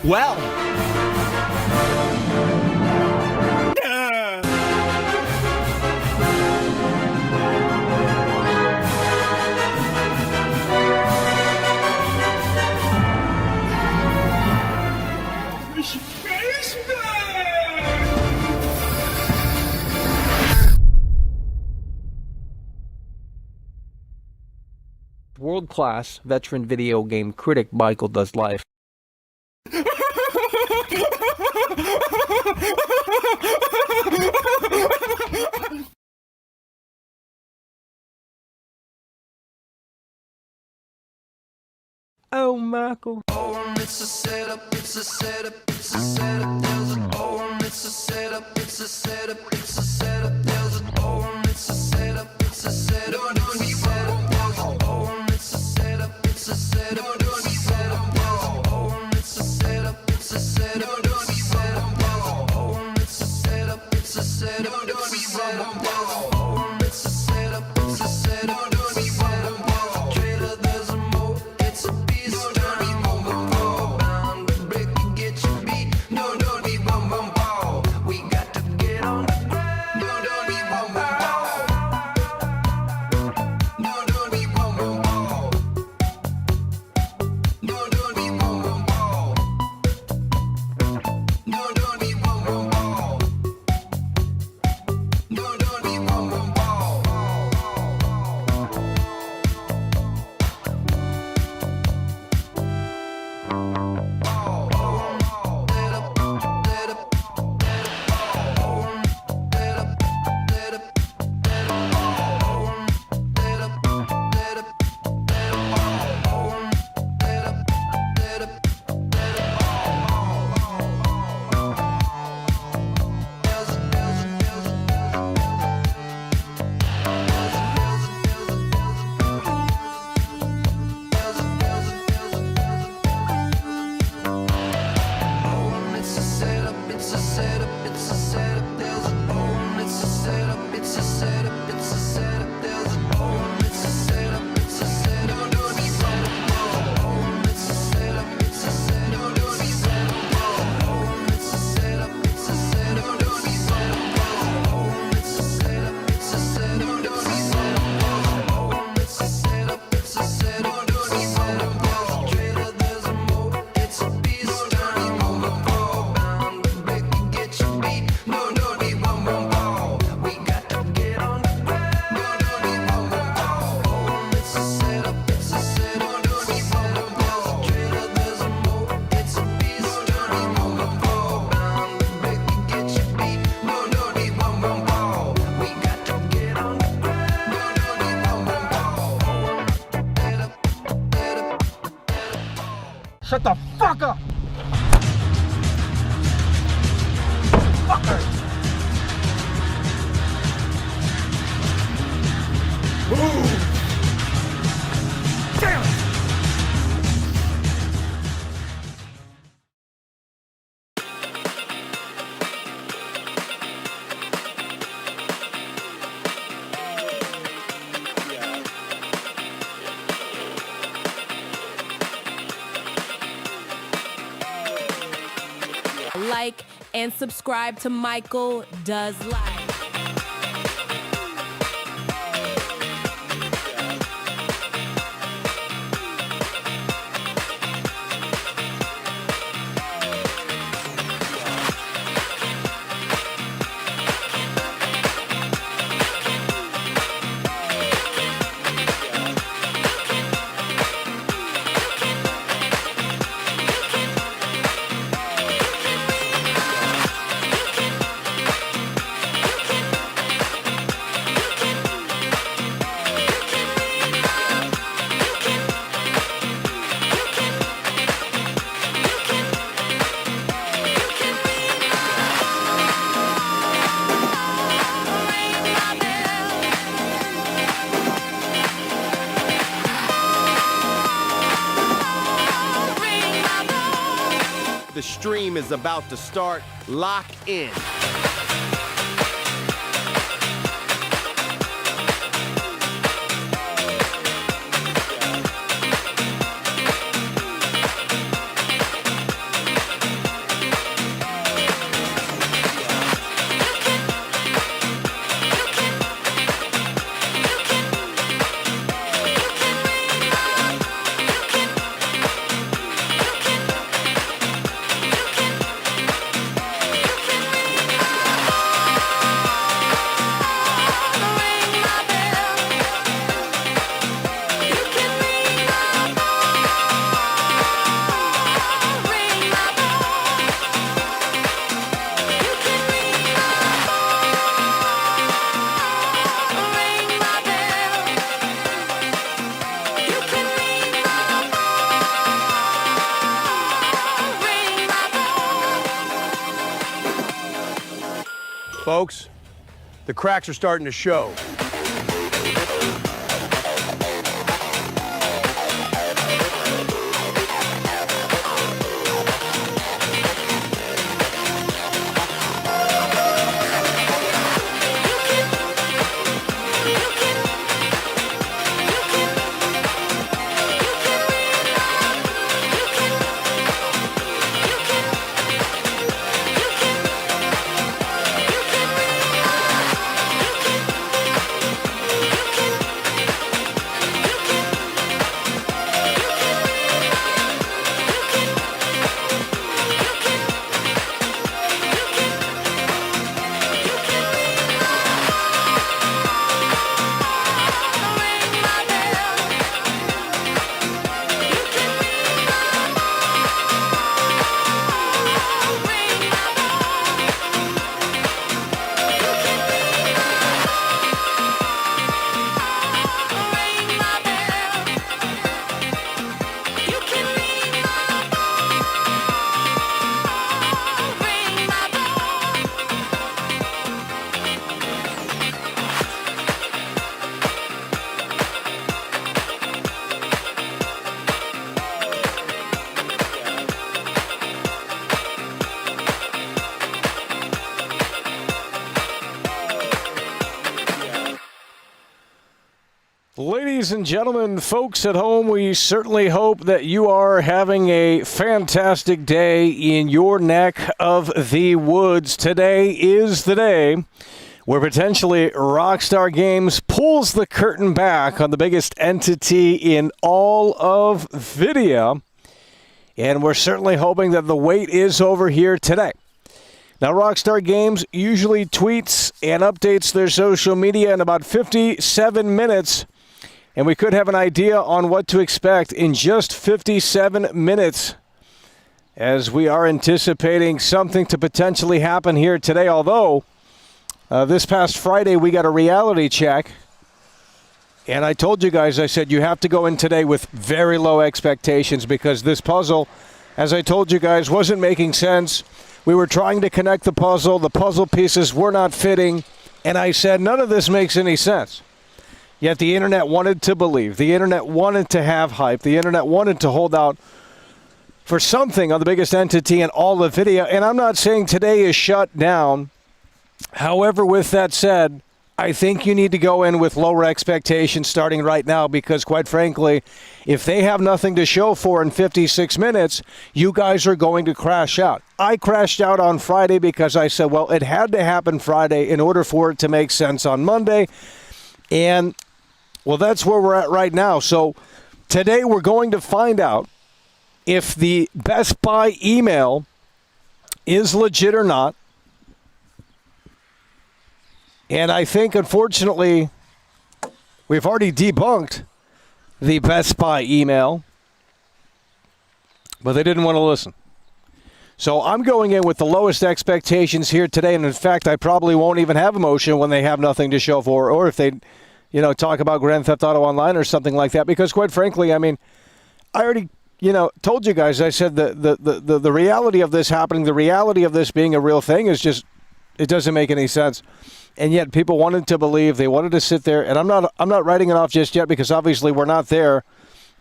Well. World-class veteran video game critic Michael Does Life. Oh, Michael. Oh, it's a setup, it's a setup, it's a setup. There's an oh, it's a setup, it's a setup, it's a setup. There's an oh, it's a setup, it's a setup. No, don't be setup. There's an oh, it's a setup, it's a setup. No, don't be setup. There's an oh, it's a setup, it's a setup. No, don't be setup. There's an oh, it's a setup, it's a setup. No, don't be setup. There's an oh, it's a setup, it's a setup. No, don't be setup. Trailer, there's a mo, it's a beast. Don't be boom boom boom. Bound to break and get your beat. No, don't be boom boom boom. We got to get on the ground. No, don't be boom boom boom. No, don't be boom boom boom. No, don't be boom boom boom. No, don't be boom boom boom. No, don't be boom boom boom. It's a setup, it's a setup, it's a setup. There's an oh, it's a setup, it's a setup, it's a setup. There's an oh, it's a setup, it's a setup. No, don't be setup. Oh, it's a setup, it's a setup. No, don't be setup. Oh, it's a setup, it's a setup. No, don't be setup. Oh, it's a setup, it's a setup. No, don't be setup. Oh, it's a setup, it's a setup. No, don't be setup. Trailer, there's a mo, it's a beast. Don't be boom boom boom. Bound to break and get your beat. No, don't be boom boom boom. We got to get on the ground. No, don't be boom boom boom. Oh, it's a setup, it's a setup. No, don't be boom boom boom. Trailer, there's a mo, it's a beast. Don't be boom boom boom. Bound to break and get your beat. No, don't be boom boom boom. We got to get on the ground. No, don't be boom boom boom. Setup, setup. Shut the fuck up! Fucker! Move! and subscribe to Michael Does Live. The stream is about to start. Lock in. Folks, the cracks are starting to show. Ladies and gentlemen, folks at home, we certainly hope that you are having a fantastic day in your neck of the woods. Today is the day where potentially Rockstar Games pulls the curtain back on the biggest entity in all of video. And we're certainly hoping that the wait is over here today. Now, Rockstar Games usually tweets and updates their social media in about 57 minutes. And we could have an idea on what to expect in just 57 minutes as we are anticipating something to potentially happen here today. Although, this past Friday, we got a reality check. And I told you guys, I said, you have to go in today with very low expectations because this puzzle, as I told you guys, wasn't making sense. We were trying to connect the puzzle pieces were not fitting. And I said, none of this makes any sense. Yet the internet wanted to believe. The internet wanted to have hype. The internet wanted to hold out for something on the biggest entity in all of video. And I'm not saying today is shut down. However, with that said, I think you need to go in with lower expectations starting right now because, quite frankly, if they have nothing to show for in 56 minutes, you guys are going to crash out. I crashed out on Friday because I said, well, it had to happen Friday in order for it to make sense on Monday. And, well, that's where we're at right now. So today we're going to find out if the Best Buy email is legit or not. And I think, unfortunately, we've already debunked the Best Buy email, but they didn't want to listen. So I'm going in with the lowest expectations here today, and in fact, I probably won't even have emotion when they have nothing to show for, or if they, talk about Grand Theft Auto Online or something like that, because quite frankly, I mean, I already, told you guys, I said the reality of this happening, the reality of this being a real thing is just, it doesn't make any sense. And yet people wanted to believe, they wanted to sit there, and I'm not writing it off just yet because obviously we're not there,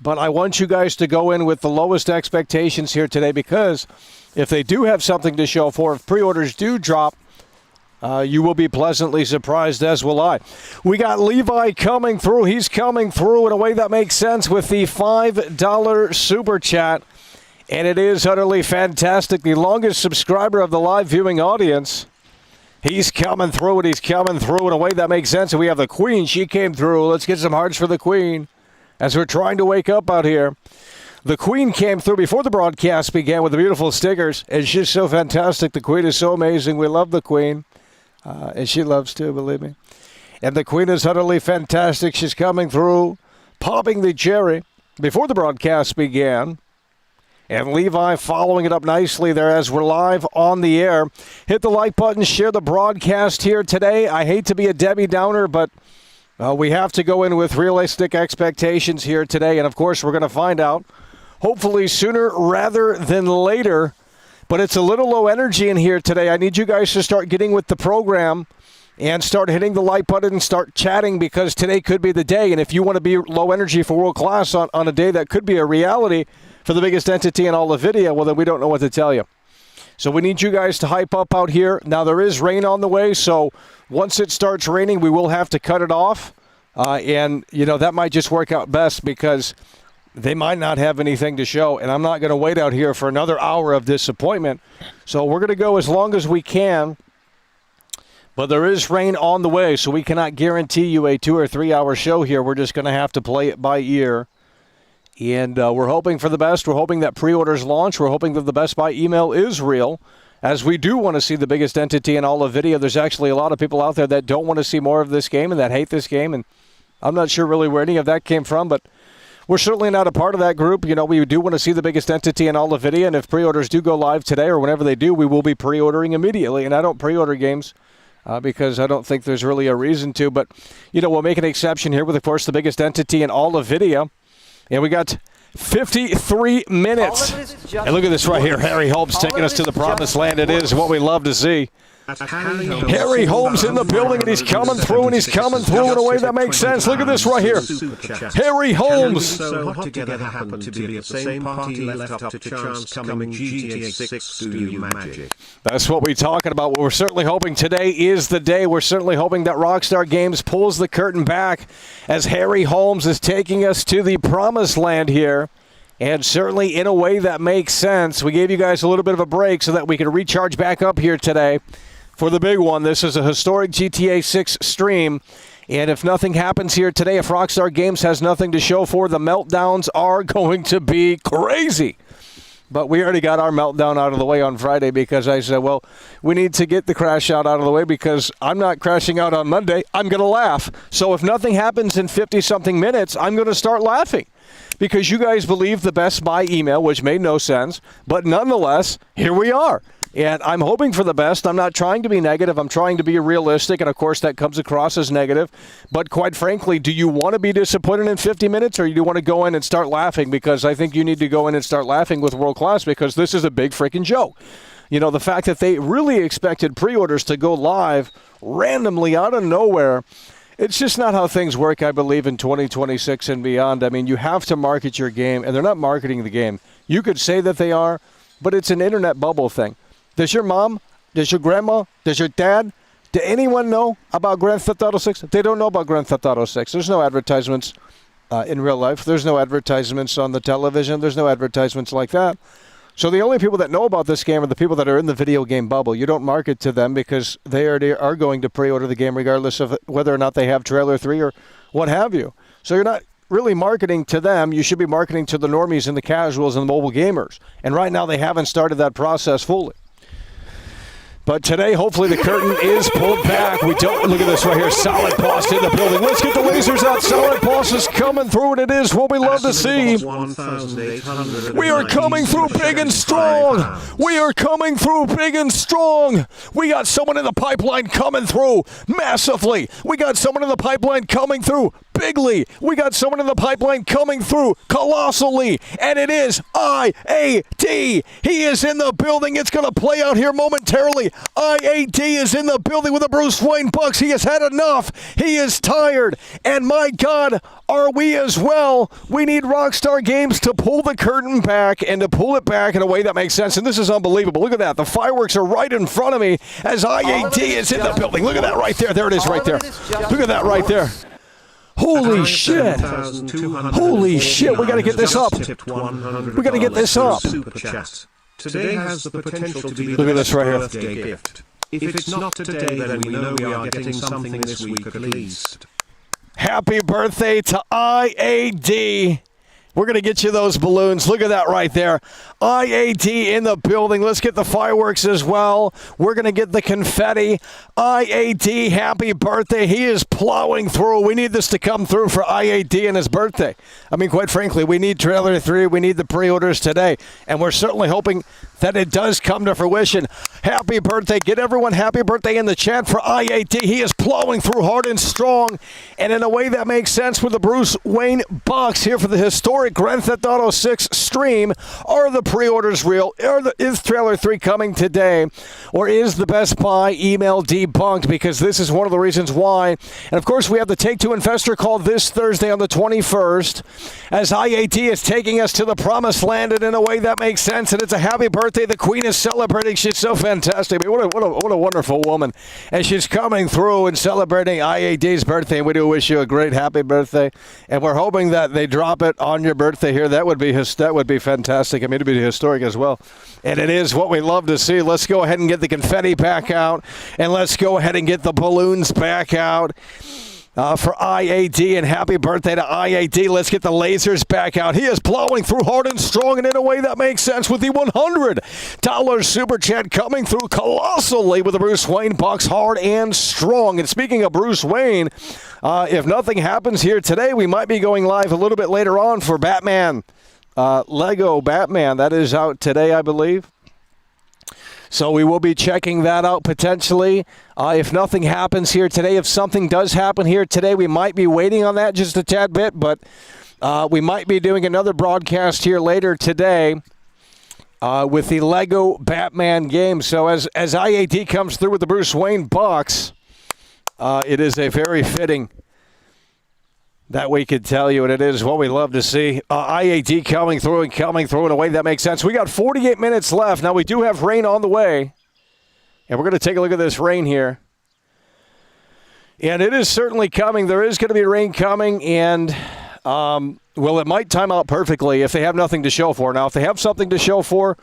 but I want you guys to go in with the lowest expectations here today because if they do have something to show for, if pre-orders do drop, you will be pleasantly surprised, as will I. We got Levi coming through. He's coming through in a way that makes sense with the $5 super chat, and it is utterly fantastic. The longest subscriber of the live viewing audience. He's coming through, and he's coming through in a way that makes sense. And we have the Queen. She came through. Let's get some hearts for the Queen as we're trying to wake up out here. The Queen came through before the broadcast began with the beautiful stickers. And she's so fantastic. The Queen is so amazing. We love the Queen. And she loves too, believe me. And the Queen is utterly fantastic. She's coming through, popping the cherry before the broadcast began. And Levi following it up nicely there as we're live on the air. Hit the like button, share the broadcast here today. I hate to be a Debbie Downer, but we have to go in with realistic expectations here today. And, of course, we're going to find out, hopefully sooner rather than later. But it's a little low energy in here today. I need you guys to start getting with the program and start hitting the like button and start chatting because today could be the day. And if you want to be low energy for world class on a day that could be a reality for the biggest entity in all of video, well, then we don't know what to tell you. So we need you guys to hype up out here. Now, there is rain on the way, so once it starts raining, we will have to cut it off. And, that might just work out best because they might not have anything to show, and I'm not going to wait out here for another hour of disappointment. So we're going to go as long as we can. But there is rain on the way, so we cannot guarantee you a 2 or 3 hour show here. We're just going to have to play it by ear. And we're hoping for the best. We're hoping that pre-orders launch. We're hoping that the Best Buy email is real, as we do want to see the biggest entity in all of video. There's actually a lot of people out there that don't want to see more of this game and that hate this game. And I'm not sure really where any of that came from, but we're certainly not a part of that group. We do want to see the biggest entity in all of video. And if pre-orders do go live today or whenever they do, we will be pre-ordering immediately. And I don't pre-order games because I don't think there's really a reason to. But, we'll make an exception here with, of course, the biggest entity in all of video. And we got 53 minutes. And look at this right here. Harry Holmes taking us to the promised land. It is what we love to see. Harry Holmes in the building, and he's coming through, in a way that makes sense. Look at this right here. Harry Holmes. So hot together happened to be at the same party left up to chance coming GTA 6 Studio Magic. That's what we're talking about. We're certainly hoping today is the day. We're certainly hoping that Rockstar Games pulls the curtain back as Harry Holmes is taking us to the promised land here. And certainly in a way that makes sense. We gave you guys a little bit of a break so that we could recharge back up here today for the big one. This is a historic GTA 6 stream. And if nothing happens here today, if Rockstar Games has nothing to show for, the meltdowns are going to be crazy. But we already got our meltdown out of the way on Friday because I said, well, we need to get the crash out of the way because I'm not crashing out on Monday. I'm going to laugh. So if nothing happens in 50-something minutes, I'm going to start laughing because you guys believe the Best Buy email, which made no sense. But nonetheless, here we are. And I'm hoping for the best. I'm not trying to be negative. I'm trying to be realistic. And, of course, that comes across as negative. But quite frankly, do you want to be disappointed in 50 minutes or do you want to go in and start laughing? Because I think you need to go in and start laughing with World Class because this is a big freaking joke. The fact that they really expected pre-orders to go live randomly out of nowhere, it's just not how things work, I believe, in 2026 and beyond. I mean, you have to market your game, and they're not marketing the game. You could say that they are, but it's an internet bubble thing. Does your mom, does your grandma, does your dad, Do anyone know about Grand Theft Auto 6? They don't know about Grand Theft Auto 6. There's no advertisements in real life. There's no advertisements on the television. There's no advertisements like that. So the only people that know about this game are the people that are in the video game bubble. You don't market to them because they are going to pre-order the game regardless of whether or not they have Trailer 3 or what have you. So you're not really marketing to them. You should be marketing to the normies and the casuals and the mobile gamers. And right now they haven't started that process fully. But today, hopefully, the curtain is pulled back. We don't look at this right here. Solid Boss in the building. Let's get the lasers out. Solid Boss is coming through, and it is what we love to see. We are coming through big and strong. We are coming through big and strong. We got someone in the pipeline coming through massively. We got someone in the pipeline coming through bigly. We got someone in the pipeline coming through colossally. And it is IAT. He is in the building. It's going to play out here momentarily. IAT is in the building with the Bruce Wayne Bucks. He has had enough. He is tired. And my God, are we as well? We need Rockstar Games to pull the curtain back and to pull it back in a way that makes sense. And this is unbelievable. Look at that. The fireworks are right in front of me as IAT is in the building. Look at that right there. There it is right there. Look at that right there. Holy shit. Holy shit. We got to get this up. We got to get this up. Today has the potential to be Look at this right here. birthday gift. If it's not today, then we know we are getting something this week at least. Happy birthday to IAD. We're going to get you those balloons. Look at that right there. IAT in the building. Let's get the fireworks as well. We're going to get the confetti. IAT, happy birthday. He is plowing through. We need this to come through for IAT and his birthday. I mean, quite frankly, we need Trailer 3. We need the pre-orders today. And we're certainly hoping that it does come to fruition. Happy birthday. Get everyone happy birthday in the chat for IAT. He is plowing through hard and strong. And in a way that makes sense with the Bruce Wayne Bucks here for the historic Grand Theft Auto 6 stream. Are the pre-orders real? Is Trailer 3 coming today? Or is the Best Buy email debunked? Because this is one of the reasons why. And of course, we have the Take-Two investor call this Thursday on the 21st as IAT is taking us to the promised land and in a way that makes sense. And it's a happy birthday. The Queen is celebrating. She's so fantastic. I mean, what a wonderful woman. And she's coming through and celebrating IAT's birthday. And we do wish you a great happy birthday. And we're hoping that they drop it on your birthday here. That would be fantastic. I mean, it'd be historic as well. And it is what we love to see. Let's go ahead and get the confetti back out. And let's go ahead and get the balloons back out. For IAT, and happy birthday to IAT. Let's get the lasers back out. He is plowing through hard and strong and in a way that makes sense with the $100 super chat coming through colossally with the Bruce Wayne Bucks hard and strong. And speaking of Bruce Wayne, if nothing happens here today, we might be going live a little bit later on for Batman. Lego Batman. That is out today, I believe. So we will be checking that out potentially. If nothing happens here today, if something does happen here today, we might be waiting on that just a tad bit, but we might be doing another broadcast here later today with the Lego Batman game. So as IAT comes through with the Bruce Wayne Bucks, it is a very fitting that we could tell you, and it is what we love to see. IAT coming through in a way that makes sense. We got 48 minutes left. Now, we do have rain on the way, and we're going to take a look at this rain here. And it is certainly coming. There is going to be rain coming, and, well, it might time out perfectly if they have nothing to show for. Now, if they have something to show for,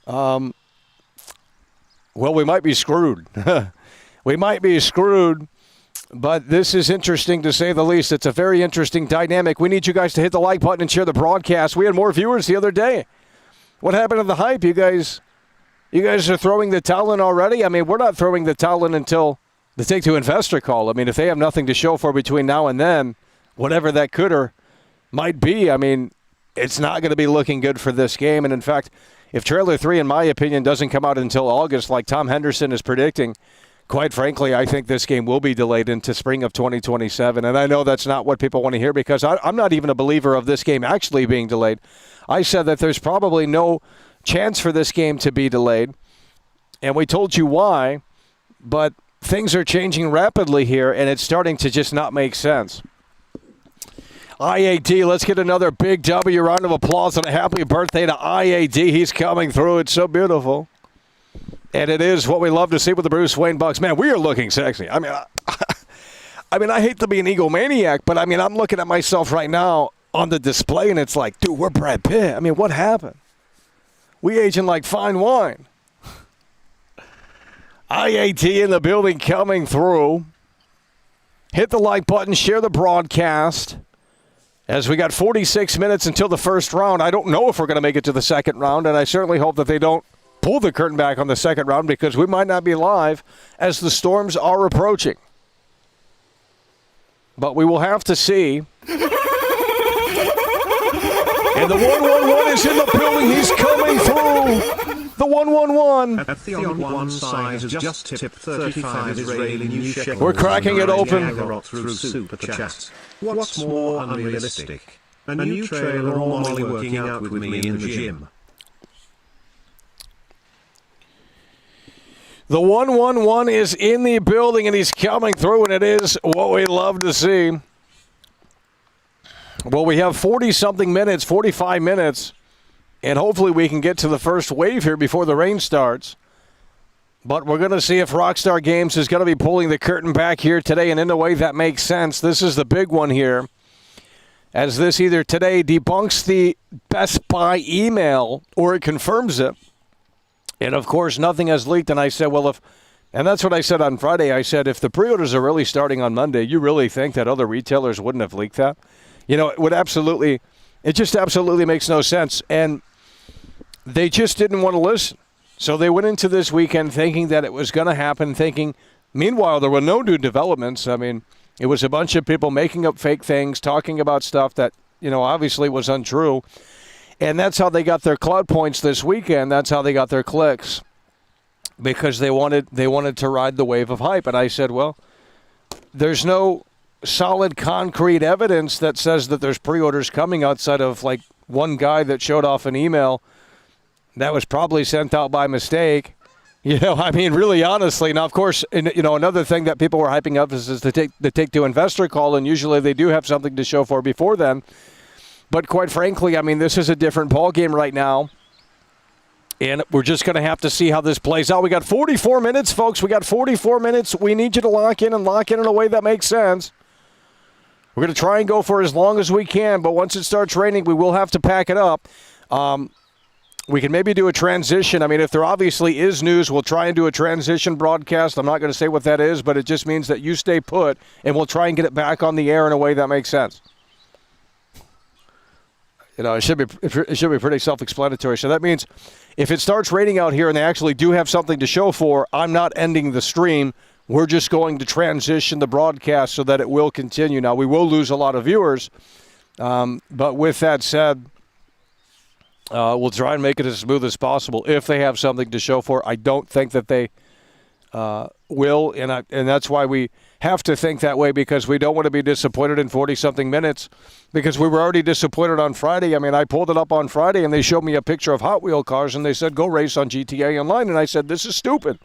well, we might be screwed. We might be screwed. But this is interesting to say the least. It's a very interesting dynamic. We need you guys to hit the like button and share the broadcast. We had more viewers the other day. What happened to the hype? You guys are throwing the towel in already? I mean, we're not throwing the towel in until the Take-Two investor call. I mean, if they have nothing to show for between now and then, whatever that could or might be, I mean, it's not going to be looking good for this game. And in fact, if Trailer 3, in my opinion, doesn't come out until August like Tom Henderson is predicting, quite frankly, I think this game will be delayed into spring of 2027. And I know that's not what people want to hear because I'm not even a believer of this game actually being delayed. I said that there's probably no chance for this game to be delayed. And we told you why. But things are changing rapidly here, and it's starting to just not make sense. IAT, let's get another big W. Round of applause and a happy birthday to IAT. He's coming through. It's so beautiful. And it is what we love to see with the Bruce Wayne Bucks. Man, we are looking sexy. I mean, I hate to be an egomaniac, but I mean, I'm looking at myself right now on the display, and it's like, dude, we're Brad Pitt. I mean, what happened? We aging like fine wine. IAT in the building coming through. Hit the like button, share the broadcast. As we got 46 minutes until the first round, I don't know if we're going to make it to the second round, and I certainly hope that they don't pull the curtain back on the second round because we might not be live as the storms are approaching. But we will have to see. And the 111 is in the building. He's coming through. The 111. At the on one side has just tipped 35 Israeli new shekels. We're cracking it open. Through Super Chat. What's more unrealistic? A new trailer or Molly working out with me in the gym. The 111 is in the building, and he's coming through, and it is what we love to see. Well, we have 40-something minutes, 45 minutes, and hopefully we can get to the first wave here before the rain starts. But we're going to see if Rockstar Games is going to be pulling the curtain back here today, and in a way that makes sense. This is the big one here, as this either today debunks the Best Buy email or it confirms it. And, of course, nothing has leaked. And I said, well, and that's what I said on Friday. I said, if the pre-orders are really starting on Monday, you really think that other retailers wouldn't have leaked that? You know, it just absolutely makes no sense. And they just didn't want to listen. So they went into this weekend thinking that it was going to happen, meanwhile, there were no new developments. I mean, it was a bunch of people making up fake things, talking about stuff that, obviously was untrue. And that's how they got their cloud points this weekend. That's how they got their clicks, because they wanted to ride the wave of hype. And I said, well, there's no solid concrete evidence that says that there's pre-orders coming outside of like one guy that showed off an email that was probably sent out by mistake. Really honestly. Now, of course, another thing that people were hyping up is the Take-Two investor call, and usually they do have something to show for before then. But quite frankly, this is a different ballgame right now. And we're just going to have to see how this plays out. We got 44 minutes, folks. We got 44 minutes. We need you to lock in in a way that makes sense. We're going to try and go for as long as we can, but once it starts raining, we will have to pack it up. We can maybe do a transition. If there obviously is news, we'll try and do a transition broadcast. I'm not going to say what that is, but it just means that you stay put, and we'll try and get it back on the air in a way that makes sense. It should be pretty self-explanatory. So that means if it starts raining out here and they actually do have something to show for, I'm not ending the stream. We're just going to transition the broadcast so that it will continue. Now, we will lose a lot of viewers, but with that said, we'll try and make it as smooth as possible if they have something to show for. I don't think that they will, and that's why we have to think that way, because we don't want to be disappointed in 40-something minutes, because we were already disappointed on Friday. I pulled it up on Friday, and they showed me a picture of Hot Wheel cars, and they said, go race on GTA Online, and I said, this is stupid.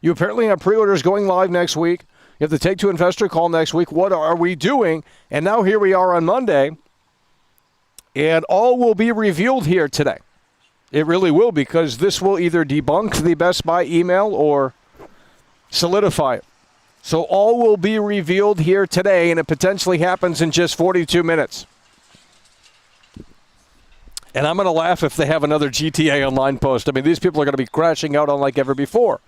You apparently have pre-orders going live next week. You have the Take-Two investor call next week. What are we doing? And now here we are on Monday, and all will be revealed here today. It really will, because this will either debunk the Best Buy email or solidify it. So all will be revealed here today, and it potentially happens in just 42 minutes. And I'm going to laugh if they have another GTA Online post. These people are going to be crashing out on like ever before.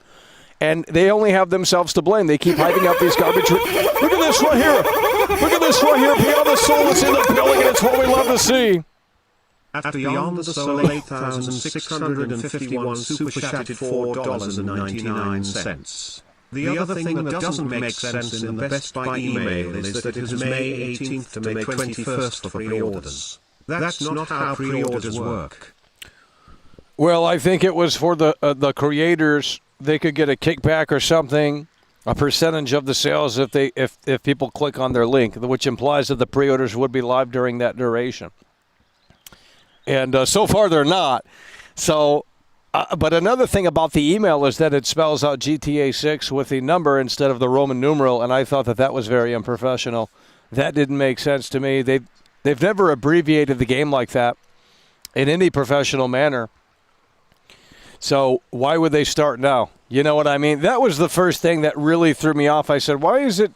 And they only have themselves to blame. They keep hyping up these garbage. Look at this right here. Look at this right here. Beyond the Soul is in the building, and it's what we love to see. At Beyond the Soul, 8,651 super chatted $4.99. The other thing that doesn't make sense in the Best Buy email is that it is May 18th to May 21st for pre-orders. That's not how pre-orders work. Well, I think it was for the creators. They could get a kickback or something, a percentage of the sales if people click on their link, which implies that the pre-orders would be live during that duration. And so far they're not. So, but another thing about the email is that it spells out GTA 6 with the number instead of the Roman numeral, and I thought that was very unprofessional. That didn't make sense to me. They've never abbreviated the game like that in any professional manner. So why would they start now? You know what I mean? That was the first thing that really threw me off. I said, why is it,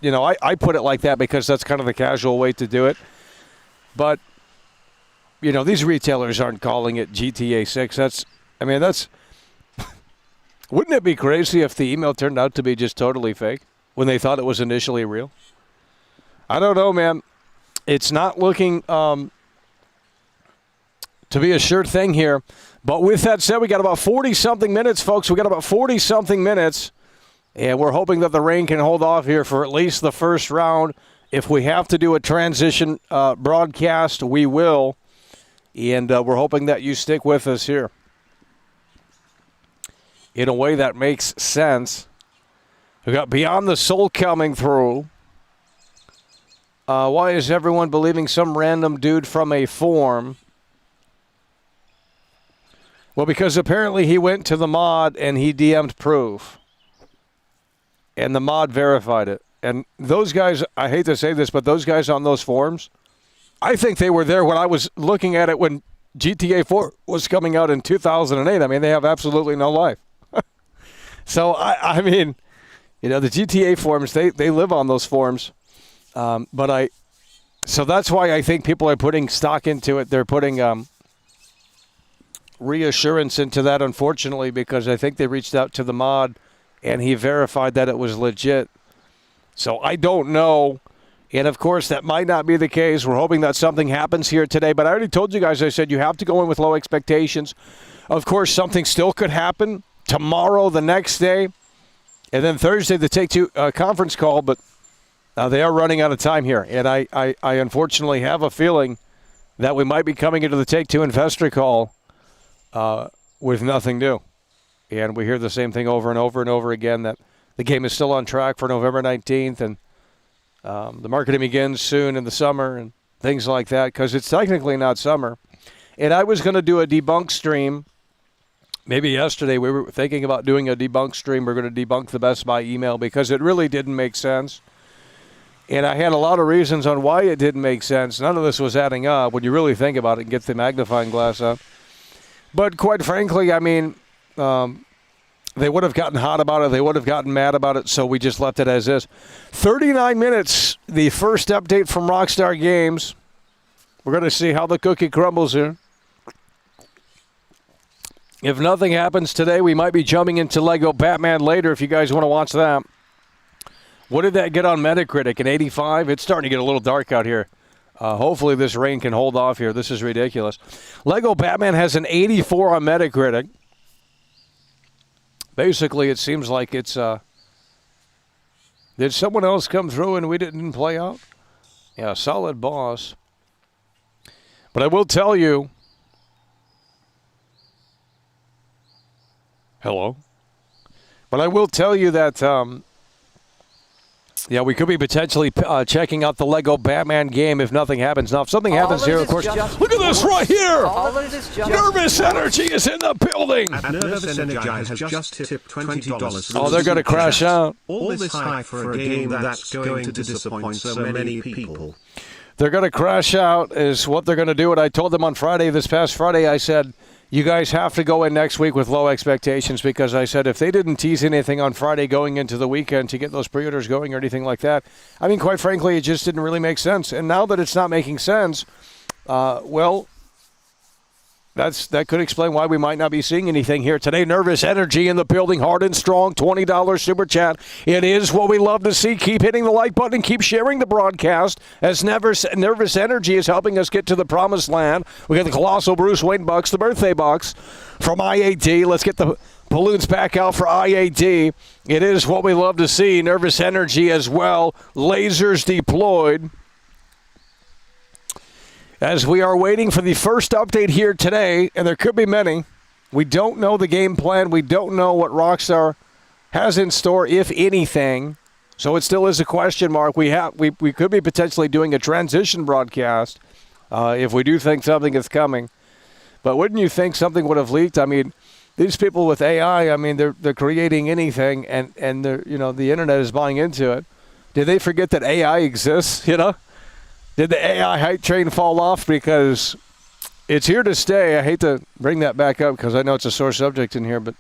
I put it like that because that's kind of the casual way to do it. But, these retailers aren't calling it GTA 6. That's, wouldn't it be crazy if the email turned out to be just totally fake when they thought it was initially real? I don't know, man. It's not looking to be a sure thing here. But with that said, we got about 40-something minutes, folks. We got about 40-something minutes. And we're hoping that the rain can hold off here for at least the first round. If we have to do a transition broadcast, we will. And we're hoping that you stick with us here in a way that makes sense. We got Beyond the Soul coming through. Why is everyone believing some random dude from a forum? Well, because apparently he went to the mod and he DM'd proof. And the mod verified it. And those guys, I hate to say this, but those guys on those forums, I think they were there when I was looking at it when GTA 4 was coming out in 2008. I mean, they have absolutely no life. So, I mean, the GTA forums, they live on those forums. So that's why I think people are putting stock into it. They're putting reassurance into that, unfortunately, because I think they reached out to the mod and he verified that it was legit. So I don't know. And, of course, that might not be the case. We're hoping that something happens here today. But I already told you guys, I said you have to go in with low expectations. Of course, something still could happen tomorrow, the next day. And then Thursday, the Take-Two conference call. But they are running out of time here. And I unfortunately have a feeling that we might be coming into the Take-Two investor call with nothing new. And we hear the same thing over and over and over again, that the game is still on track for November 19th, and the marketing begins soon in the summer and things like that, because it's technically not summer. And I was going to do a debunk stream. Maybe yesterday we were thinking about doing a debunk stream. We're going to debunk the Best Buy email because it really didn't make sense. And I had a lot of reasons on why it didn't make sense. None of this was adding up when you really think about it and get the magnifying glass up. But quite frankly, I mean, they would have gotten hot about it. They would have gotten mad about it, so we just left it as is. 39 minutes, the first update from Rockstar Games. We're going to see how the cookie crumbles here. If nothing happens today, we might be jumping into Lego Batman later if you guys want to watch that. What did that get on Metacritic? An 85? It's starting to get a little dark out here. Hopefully this rain can hold off here. This is ridiculous. Lego Batman has an 84 on Metacritic. Basically, it seems like it's... did someone else come through and we didn't play out? Yeah, solid boss. But I will tell you... Hello? But I will tell you that... yeah, we could be potentially checking out the Lego Batman game if nothing happens. Now, if something happens here, of course... Look at this right here! Nervous Energy is in the building! And Nervous Energy has just tipped $20. Oh, they're going to crash out. All this hype for a game that's going to disappoint so many people. They're going to crash out is what they're going to do. And I told them on Friday, this past Friday, I said, you guys have to go in next week with low expectations, because I said if they didn't tease anything on Friday going into the weekend to get those pre-orders going or anything like that, I mean, quite frankly, it just didn't really make sense. And now that it's not making sense, well, that could explain why we might not be seeing anything here today. Nervous Energy in the building, hard and strong, $20 super chat. It is what we love to see. Keep hitting the like button, keep sharing the broadcast, as Nervous Energy is helping us get to the promised land. We got the Colossal Bruce Wayne Bucks, the birthday box from IAD. Let's get the balloons back out for IAD. It is what we love to see. Nervous Energy as well. Lasers deployed. As we are waiting for the first update here today, and there could be many, we don't know the game plan. We don't know what Rockstar has in store, if anything. So it still is a question mark. We could be potentially doing a transition broadcast if we do think something is coming. But wouldn't you think something would have leaked? I mean, these people with AI, I mean, they're creating anything, and they're, the internet is buying into it. Did they forget that AI exists? Did the AI hype train fall off? Because It's here to stay. I hate to bring that back up because I know it's a sore subject in here, but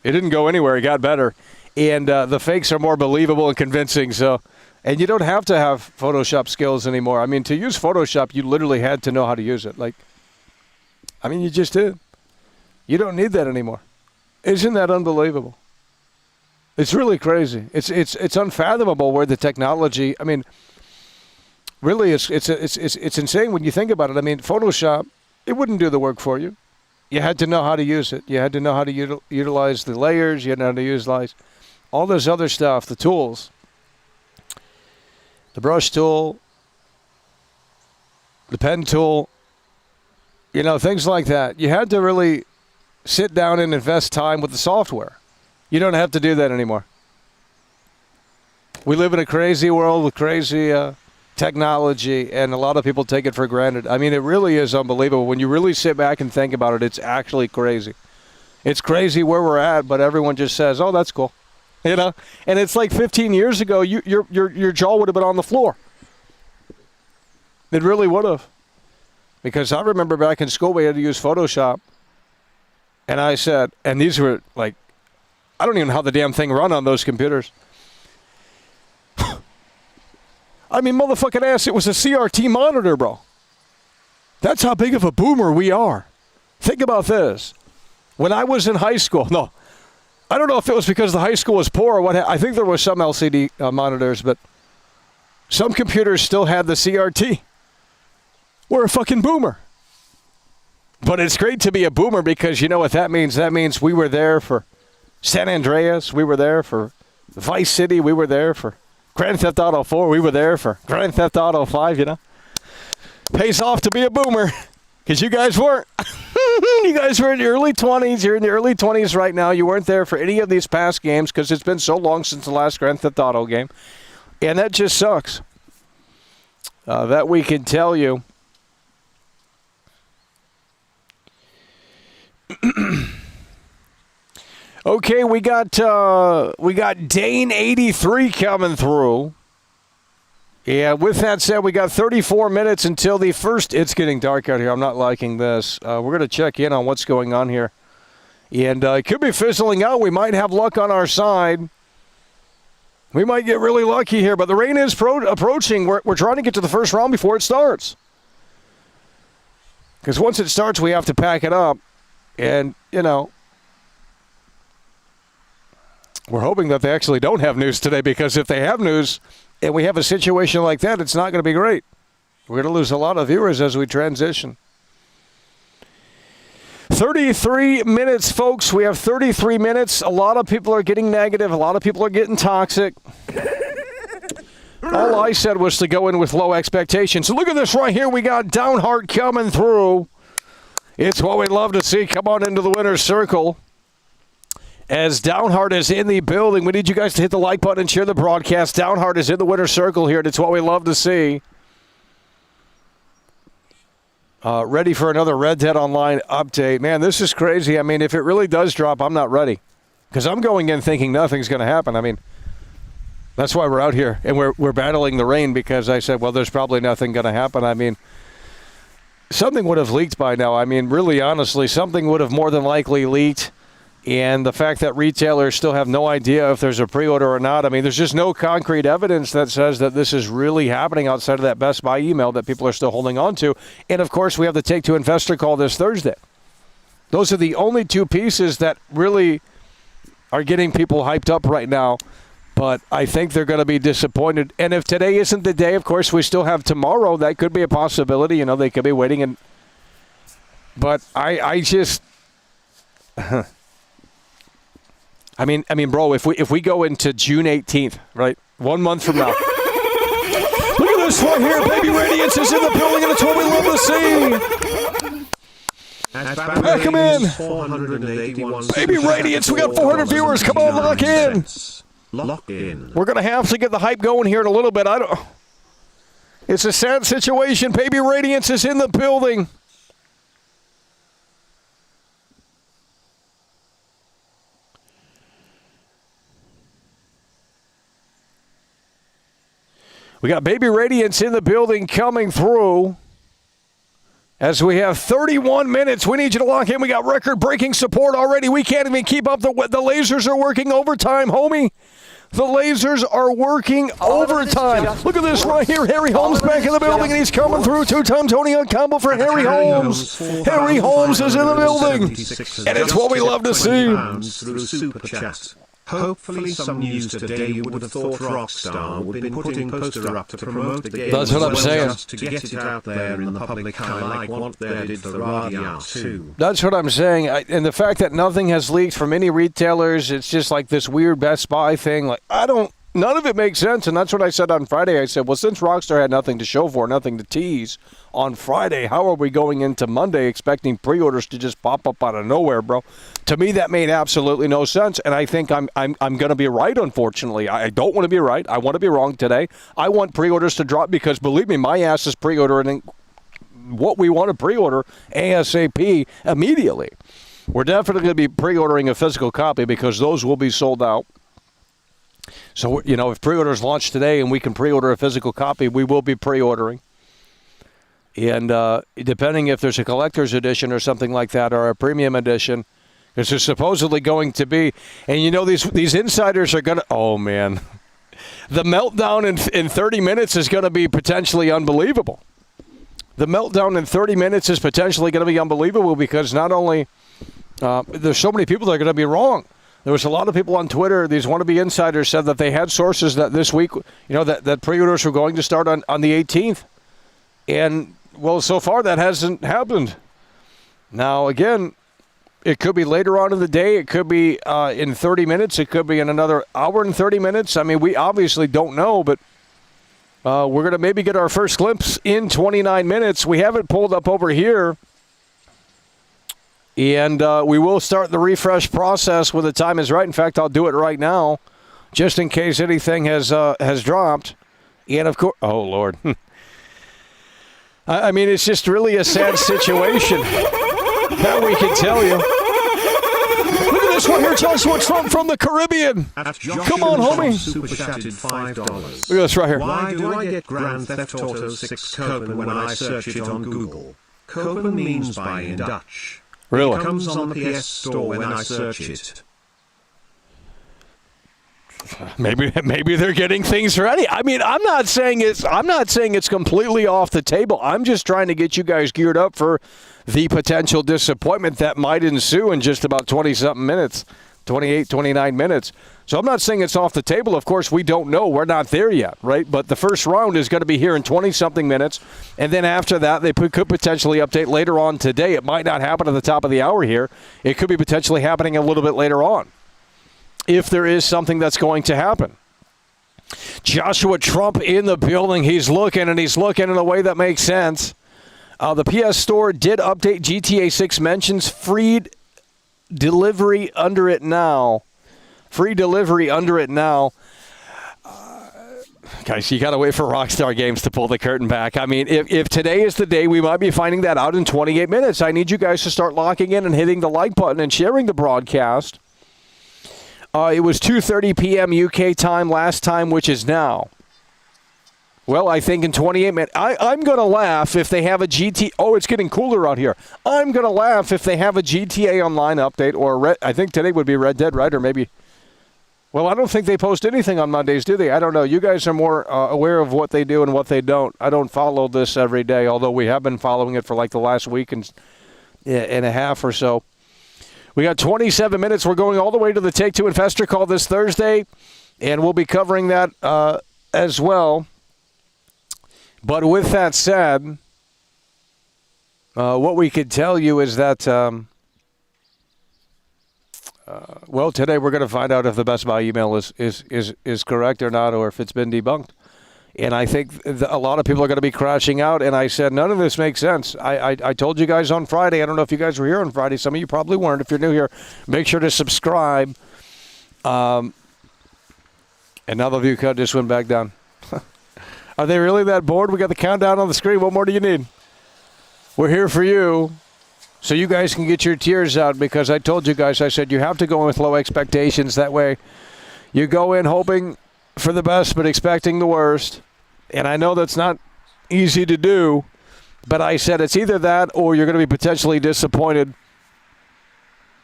it didn't go anywhere. It got better. And the fakes are more believable and convincing. So, and you don't have to have Photoshop skills anymore. I mean, to use Photoshop, you literally had to know how to use it. You just did. You don't need that anymore. Isn't that unbelievable? It's really crazy. It's unfathomable where the technology. I mean, really, it's insane when you think about it. I mean, Photoshop, it wouldn't do the work for you. You had to know how to use it. You had to know how to utilize the layers. You had to know how to utilize all this other stuff, the tools, the brush tool, the pen tool, things like that. You had to really sit down and invest time with the software. You don't have to do that anymore. We live in a crazy world with crazy technology, and a lot of people take it for granted. I mean, it really is unbelievable. When you really sit back and think about it, it's actually crazy. It's crazy where we're at, but everyone just says, oh, that's cool. And it's like 15 years ago, your jaw would have been on the floor. It really would have. Because I remember back in school, we had to use Photoshop. And I said, and these were I don't even know how the damn thing run on those computers. I mean, motherfucking ass, it was a CRT monitor, bro. That's how big of a boomer we are. Think about this. When I was in high school, no, I don't know if it was because the high school was poor or what. I think there was some LCD monitors, but some computers still had the CRT. We're a fucking boomer. But it's great to be a boomer because you know what that means? That means we were there for San Andreas. We were there for Vice City. We were there for Grand Theft Auto 4. We were there for Grand Theft Auto 5, Pays off to be a boomer because you guys weren't. You guys were in your early 20s. You're in the early 20s right now. You weren't there for any of these past games because it's been so long since the last Grand Theft Auto game. And that just sucks. That we can tell you. Okay, we got Dane 83 coming through. Yeah, with that said, we got 34 minutes until the first. It's getting dark out here. I'm not liking this. We're going to check in on what's going on here. And it could be fizzling out. We might have luck on our side. We might get really lucky here, but the rain is approaching. We're trying to get to the first round before it starts. Because once it starts, we have to pack it up. And, we're hoping that they actually don't have news today, because if they have news and we have a situation like that, it's not going to be great. We're going to lose a lot of viewers as we transition. 33 minutes, folks. We have 33 minutes. A lot of people are getting negative. A lot of people are getting toxic. All I said was to go in with low expectations. So look at this right here. We got Downheart coming through. It's what we'd love to see. Come on into the winner's circle. As Downheart is in the building, we need you guys to hit the like button and share the broadcast. Downheart is in the winner's circle here, and it's what we love to see. Ready for another Red Dead Online update. Man, this is crazy. I mean, if it really does drop, I'm not ready. Because I'm going in thinking nothing's going to happen. I mean, that's why we're out here. And we're battling the rain, because I said, well, there's probably nothing going to happen. I mean, something would have leaked by now. I mean, really, honestly, something would have more than likely leaked. And the fact that retailers still have no idea if there's a pre-order or not. I mean, there's just no concrete evidence that says that this is really happening outside of that Best Buy email that people are still holding on to. And, of course, we have the Take-Two investor call this Thursday. Those are the only two pieces that really are getting people hyped up right now. But I think they're going to be disappointed. And if today isn't the day, of course, we still have tomorrow. That could be a possibility. They could be waiting. But I just... I mean, bro, if we go into June 18th, right, 1 month from now, look at this right here. Baby Radiance is in the building, and it's what we love to see. Pack them in. Baby Radiance, we got 400 viewers. Come on, lock in. Lock in. We're going to have to get the hype going here in a little bit. It's a sad situation. Baby Radiance is in the building. We got Baby Radiance in the building coming through. As we have 31 minutes, we need you to lock in. We got record-breaking support already. We can't even keep up. The lasers are working overtime, homie. The lasers are working overtime. Look at this right here. Harry Holmes back in the building, and he's coming through. Two-time Tony on combo for Harry Holmes. Harry Holmes is in the building, and it's what we love to see. Through Super Chat. Hopefully some news today. You would have thought Rockstar would be putting poster up to promote the game. That's what I'm saying. Just to get it out there in the public eye like what they did for Radia 2. That's what I'm saying. And the fact that nothing has leaked from any retailers, it's just like this weird Best Buy thing. Like, none of it makes sense. And that's what I said on Friday. I said, well, since Rockstar had nothing to show for, nothing to tease on Friday, how are we going into Monday expecting pre-orders to just pop up out of nowhere, bro? To me, that made absolutely no sense. And I think I'm going to be right, unfortunately. I don't want to be right. I want to be wrong today. I want pre-orders to drop because, believe me, my ass is pre-ordering what we want to pre-order ASAP immediately. We're definitely going to be pre-ordering a physical copy because those will be sold out. So, if pre-orders launch today and we can pre-order a physical copy, we will be pre-ordering. And depending if there's a collector's edition or something like that or a premium edition, because there's supposedly going to be, and these insiders are going to, oh man, the meltdown in 30 minutes is going to be potentially unbelievable. The meltdown in 30 minutes is potentially going to be unbelievable because not only there's so many people that are going to be wrong. There was a lot of people on Twitter, these wannabe insiders said that they had sources that this week, that pre-orders were going to start on the 18th. And, well, so far that hasn't happened. Now, again, it could be later on in the day. It could be in 30 minutes. It could be in another hour and 30 minutes. I mean, we obviously don't know, but we're going to maybe get our first glimpse in 29 minutes. We have it pulled up over here. And we will start the refresh process when the time is right. In fact, I'll do it right now, just in case anything has dropped. And, of course, oh, Lord. I mean, it's just really a sad situation that we can tell you. Look at this one here. Tell us what's from the Caribbean. Come on, homie. Super chatted $5. Look at this right here. Why do I get Grand Theft Auto 6 Copen when I search it on Google? Copen means buy in Dutch. Really? It comes on the PS Store when I search it. Maybe they're getting things ready. I mean, I'm not saying it's completely off the table. I'm just trying to get you guys geared up for the potential disappointment that might ensue in just about 20-something minutes, 28, 29 minutes. So I'm not saying it's off the table. Of course, we don't know. We're not there yet, right? But the first round is going to be here in 20-something minutes. And then after that, they could potentially update later on today. It might not happen at the top of the hour here. It could be potentially happening a little bit later on, if there is something that's going to happen. Joshua Trump in the building. He's looking in a way that makes sense. The PS Store did update GTA 6 mentions free delivery under it now. Free delivery under it now. Guys, you got to wait for Rockstar Games to pull the curtain back. I mean, if today is the day, we might be finding that out in 28 minutes. I need you guys to start locking in and hitting the like button and sharing the broadcast. It was 2:30 p.m. UK time last time, which is now. Well, I think in 28 minutes. I'm going to laugh if they have a GTA. Oh, it's getting cooler out here. I'm going to laugh if they have a GTA Online update, or I think today would be Red Dead, right? Or maybe. Well, I don't think they post anything on Mondays, do they? I don't know. You guys are more aware of what they do and what they don't. I don't follow this every day, although we have been following it for like the last week and a half or so. We got 27 minutes. We're going all the way to the Take-Two Investor Call this Thursday, and we'll be covering that as well. But with that said, what we could tell you is that, well, today we're going to find out if the Best Buy email is correct or not, or if it's been debunked. And I think a lot of people are going to be crashing out. And I said, none of this makes sense. I told you guys on Friday. I don't know if you guys were here on Friday. Some of you probably weren't. If you're new here, make sure to subscribe. And now the view cut just went back down. Are they really that bored? We got the countdown on the screen. What more do you need? We're here for you, so you guys can get your tears out, because I told you guys, I said you have to go in with low expectations. That way you go in hoping for the best but expecting the worst. And I know that's not easy to do, But I said it's either that or you're going to be potentially disappointed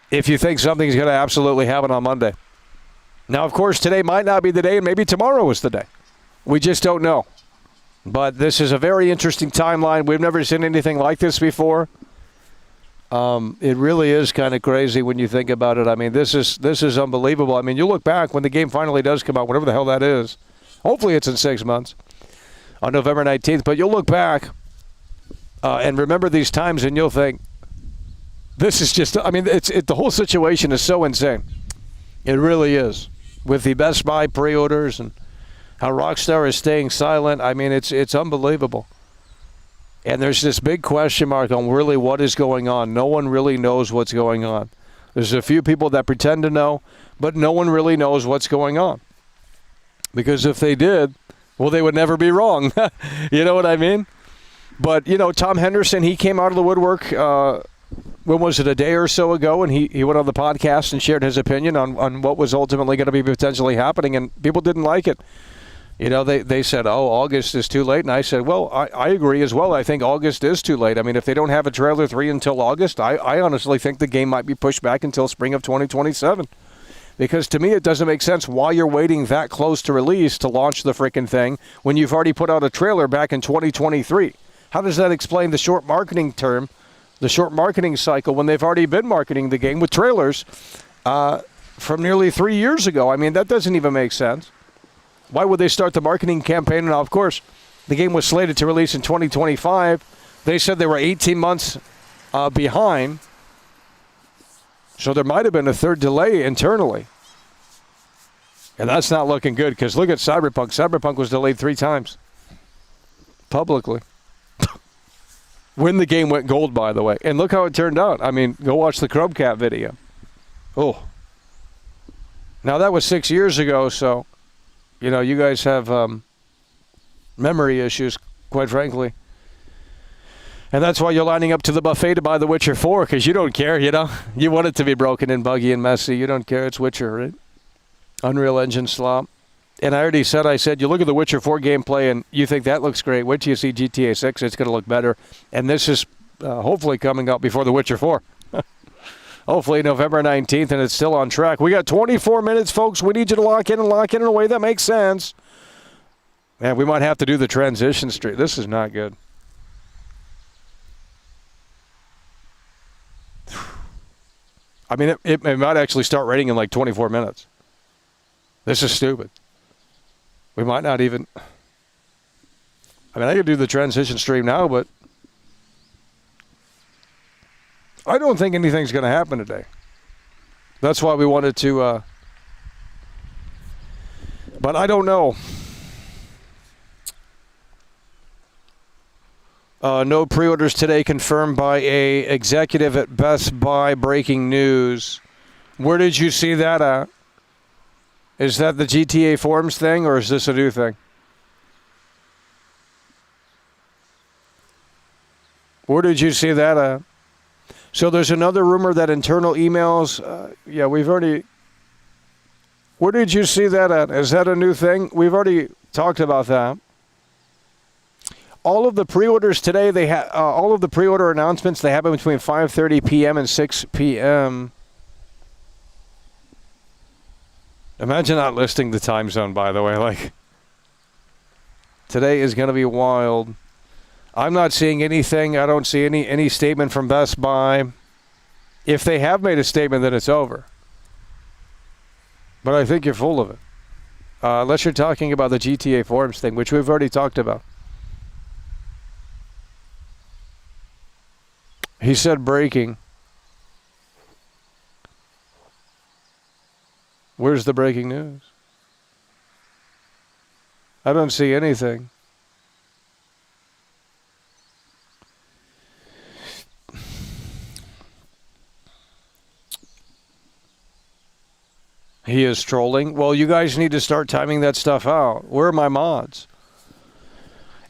if you think something's going to absolutely happen on Monday. Now, of course, today might not be the day, and maybe tomorrow is the day. We just don't know. But this is a very interesting timeline. We've never seen anything like this before. It really is kind of crazy when you think about it. I mean, this is unbelievable. I mean, you look back when the game finally does come out, whatever the hell that is. Hopefully it's in 6 months on November 19th. But you'll look back and remember these times, and you'll think, this is just, I mean, the whole situation is so insane. It really is. With the Best Buy pre-orders and how Rockstar is staying silent, I mean, it's unbelievable. And there's this big question mark on really what is going on. No one really knows what's going on. There's a few people that pretend to know, but no one really knows what's going on. Because if they did, well, they would never be wrong. You know what I mean? But, you know, Tom Henderson, he came out of the woodwork, when was it, a day or so ago, and he went on the podcast and shared his opinion on what was ultimately going to be potentially happening, and people didn't like it. You know, they said, oh, August is too late. And I said, well, I agree as well. I think August is too late. I mean, if they don't have a trailer 3 until August, I honestly think the game might be pushed back until spring of 2027. Because to me, it doesn't make sense why you're waiting that close to release to launch the freaking thing when you've already put out a trailer back in 2023. How does that explain the short marketing term, the short marketing cycle, when they've already been marketing the game with trailers from nearly 3 years ago? I mean, that doesn't even make sense. Why would they start the marketing campaign? Now, of course, the game was slated to release in 2025. They said they were 18 months behind. So there might have been a third delay internally. And that's not looking good because look at Cyberpunk. Cyberpunk was delayed 3 times publicly. When the game went gold, by the way. And look how it turned out. I mean, go watch the Chromecast video. Oh. Now, that was 6 years ago, so... You know, you guys have memory issues, quite frankly. And that's why you're lining up to the buffet to buy The Witcher 4, because you don't care, you know. You want it to be broken and buggy and messy. You don't care. It's Witcher, right? Unreal Engine slop. And I already said, you look at The Witcher 4 gameplay and you think that looks great. Wait till you see GTA 6. It's going to look better. And this is hopefully coming out before The Witcher 4. Hopefully November 19th, and it's still on track. We got 24 minutes, folks. We need you to lock in in a way that makes sense. Man, we might have to do the transition stream. This is not good. I mean, it might actually start rating in like 24 minutes. This is stupid. We might not even... I mean, I could do the transition stream now, but... I don't think anything's going to happen today. That's why we wanted to... But I don't know. No pre-orders today confirmed by a executive at Best Buy. Breaking news. Where did you see that at? Is that the GTA Forums thing, or is this a new thing? Where did you see that at? So there's another rumor that internal emails, yeah, we've already... Where did you see that at? Is that a new thing? We've already talked about that. All of the pre-orders today, all of the pre-order announcements, they happen between 5:30 p.m. and 6 p.m. Imagine not listing the time zone, by the way. Like, today is going to be wild. I'm not seeing anything. I don't see any statement from Best Buy. If they have made a statement, then it's over. But I think you're full of it. Unless you're talking about the GTA Forums thing, which we've already talked about. He said breaking. Where's the breaking news? I don't see anything. He is trolling. Well, you guys need to start timing that stuff out. Where are my mods?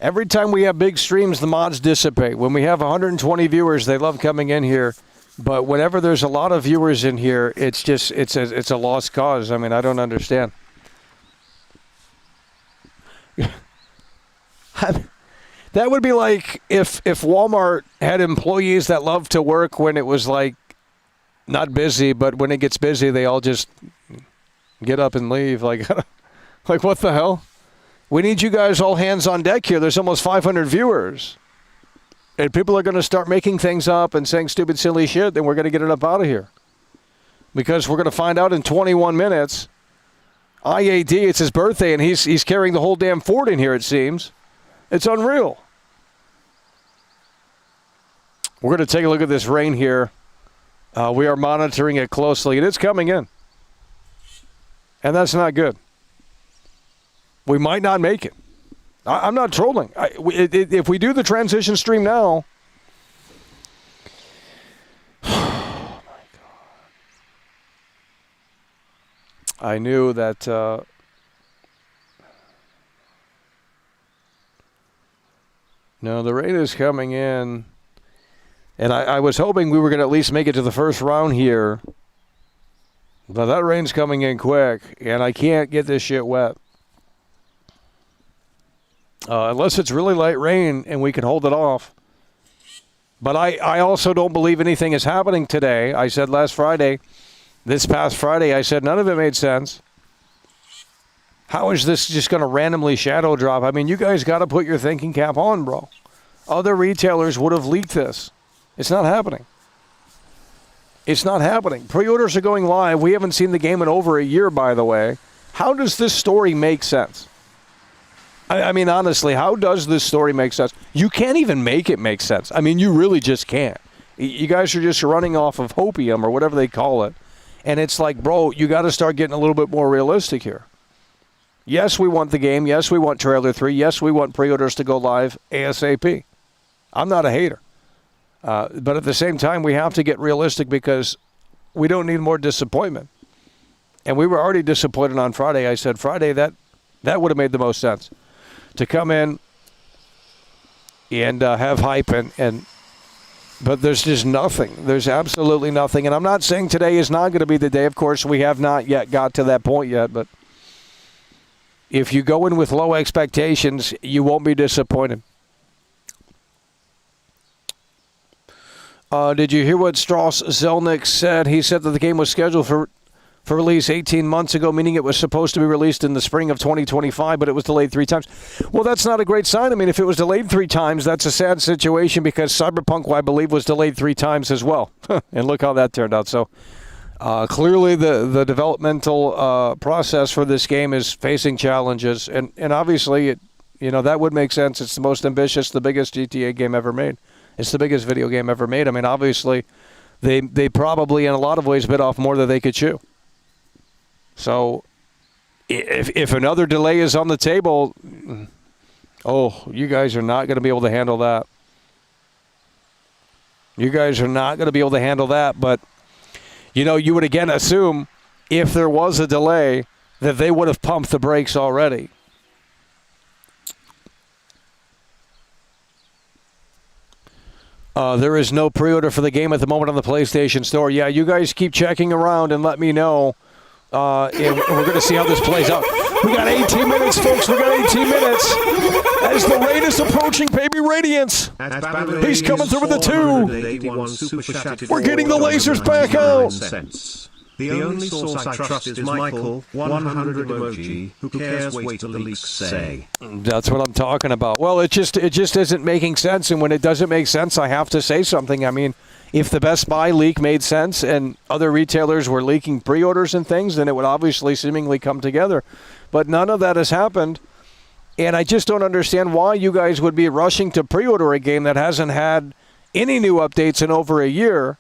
Every time we have big streams, the mods dissipate. When we have 120 viewers, they love coming in here. But whenever there's a lot of viewers in here, it's a lost cause. I mean, I don't understand. That would be like if Walmart had employees that loved to work when it was like not busy, but when it gets busy, they all just get up and leave. Like, like what the hell? We need you guys all hands on deck here. There's almost 500 viewers. And people are going to start making things up and saying stupid, silly shit, then we're going to get it up out of here. Because we're going to find out in 21 minutes, IAD, it's his birthday, and he's carrying the whole damn fort in here, it seems. It's unreal. We're going to take a look at this rain here. We are monitoring it closely, and it's coming in. And that's not good. We might not make it. I'm not trolling. If we do the transition stream now, oh my God. I knew that no, the rain is coming in. And I was hoping we were going to at least make it to the first round here. But that rain's coming in quick, and I can't get this shit wet. Unless it's really light rain and we can hold it off. But I also don't believe anything is happening today. I said this past Friday, I said none of it made sense. How is this just going to randomly shadow drop? I mean, you guys got to put your thinking cap on, bro. Other retailers would have leaked this. It's not happening. It's not happening. Pre-orders are going live. We haven't seen the game in over a year, by the way. How does this story make sense? I mean, honestly, how does this story make sense? You can't even make it make sense. I mean, you really just can't. You guys are just running off of hopium or whatever they call it. And it's like, bro, you got to start getting a little bit more realistic here. Yes, we want the game. Yes, we want Trailer 3. Yes, we want pre-orders to go live ASAP. I'm not a hater. But at the same time, we have to get realistic because we don't need more disappointment. And we were already disappointed on Friday. I said Friday, that would have made the most sense. To come in and have hype but there's just nothing. There's absolutely nothing. And I'm not saying today is not going to be the day. Of course, we have not yet got to that point yet. But if you go in with low expectations, you won't be disappointed. Did you hear what Strauss Zelnick said? He said that the game was scheduled for release 18 months ago, meaning it was supposed to be released in the spring of 2025, but it was delayed 3 times. Well, that's not a great sign. I mean, if it was delayed 3 times, that's a sad situation because Cyberpunk, I believe, was delayed 3 times as well. And look how that turned out. So clearly the developmental process for this game is facing challenges. And obviously, that would make sense. It's the most ambitious, the biggest GTA game ever made. It's the biggest video game ever made. I mean, obviously, they probably, in a lot of ways, bit off more than they could chew. So, if another delay is on the table, you guys are not going to be able to handle that. You guys are not going to be able to handle that. But, you would again assume if there was a delay that they would have pumped the brakes already. There is no pre-order for the game at the moment on the PlayStation Store. Yeah, you guys keep checking around and let me know. And we're going to see how this plays out. We got 18 minutes, folks. We got 18 minutes. As the rain is approaching, baby Radiance. He's coming through with the 2. We're getting the lasers back out. The only source I trust is Michael, 100 emoji, who cares, wait till the leaks say. That's what I'm talking about. Well, it just isn't making sense, and when it doesn't make sense, I have to say something. I mean, if the Best Buy leak made sense and other retailers were leaking pre-orders and things, then it would obviously seemingly come together. But none of that has happened, and I just don't understand why you guys would be rushing to pre-order a game that hasn't had any new updates in over a year.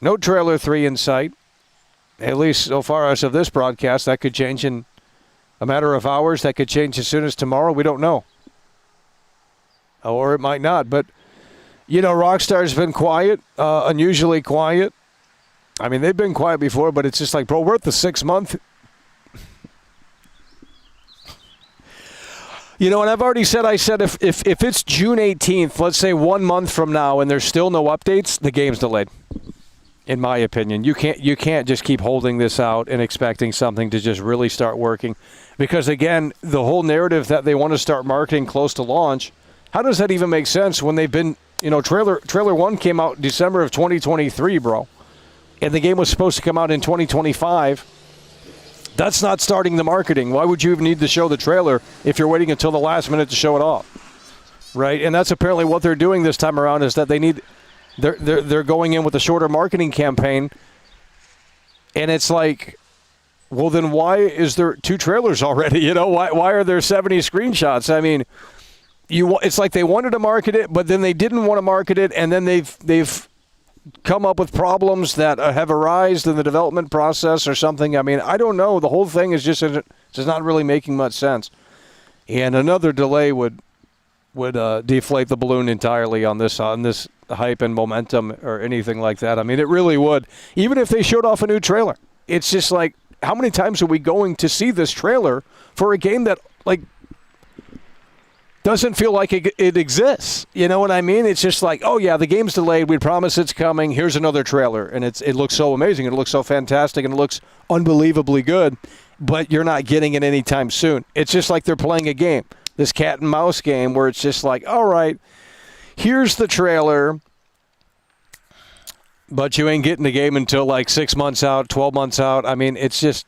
No Trailer 3 in sight. At least so far as of this broadcast. That could change in a matter of hours. That could change as soon as tomorrow. We don't know. Or it might not. But, Rockstar's been quiet, unusually quiet. I mean, they've been quiet before, but it's just like, bro, we're at the 6th month. And I've already said, if it's June 18th, let's say 1 month from now, and there's still no updates, the game's delayed. In my opinion, you can't just keep holding this out and expecting something to just really start working. Because, again, the whole narrative that they want to start marketing close to launch How does that even make sense when they've been, trailer 1 came out December of 2023, bro. And the game was supposed to come out in 2025. That's not starting the marketing. Why would you even need to show the trailer if you're waiting until the last minute to show it off? Right? And that's apparently what they're doing this time around, is that they're going in with a shorter marketing campaign. And it's like, well, then why is there 2 trailers already? Why are there 70 screenshots? I mean, it's like they wanted to market it, but then they didn't want to market it, and then they've come up with problems that have arisen in the development process or something. I mean, I don't know. The whole thing is just not really making much sense. And another delay would deflate the balloon entirely on this hype and momentum or anything like that. I mean, it really would. Even if they showed off a new trailer, it's just like, how many times are we going to see this trailer for a game that, like, doesn't feel like it exists? You know what I mean? It's just like, oh yeah, the game's delayed. We promise it's coming. Here's another trailer, and it looks so amazing. It looks so fantastic, and it looks unbelievably good. But you're not getting it anytime soon. It's just like they're playing a game, this cat and mouse game, where it's just like, all right, here's the trailer, but you ain't getting the game until like 6 months out, 12 months out. I mean, it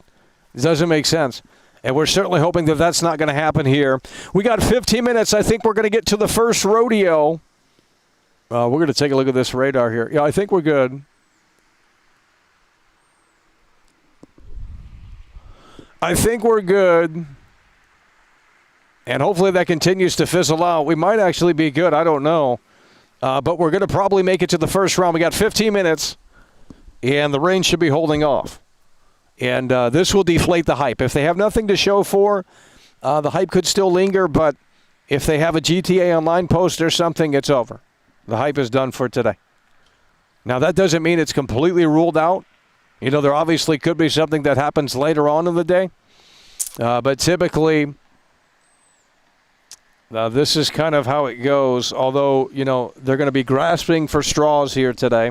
doesn't make sense. And we're certainly hoping that that's not going to happen here. We got 15 minutes. I think we're going to get to the first rodeo. We're going to take a look at this radar here. Yeah, I think we're good. I think we're good. And hopefully that continues to fizzle out. We might actually be good. I don't know. But we're going to probably make it to the first round. We got 15 minutes. And the rain should be holding off. And this will deflate the hype. If they have nothing to show for, the hype could still linger. But if they have a GTA Online post or something, it's over. The hype is done for today. Now, that doesn't mean it's completely ruled out. There obviously could be something that happens later on in the day. But typically, this is kind of how it goes. Although, they're going to be grasping for straws here today.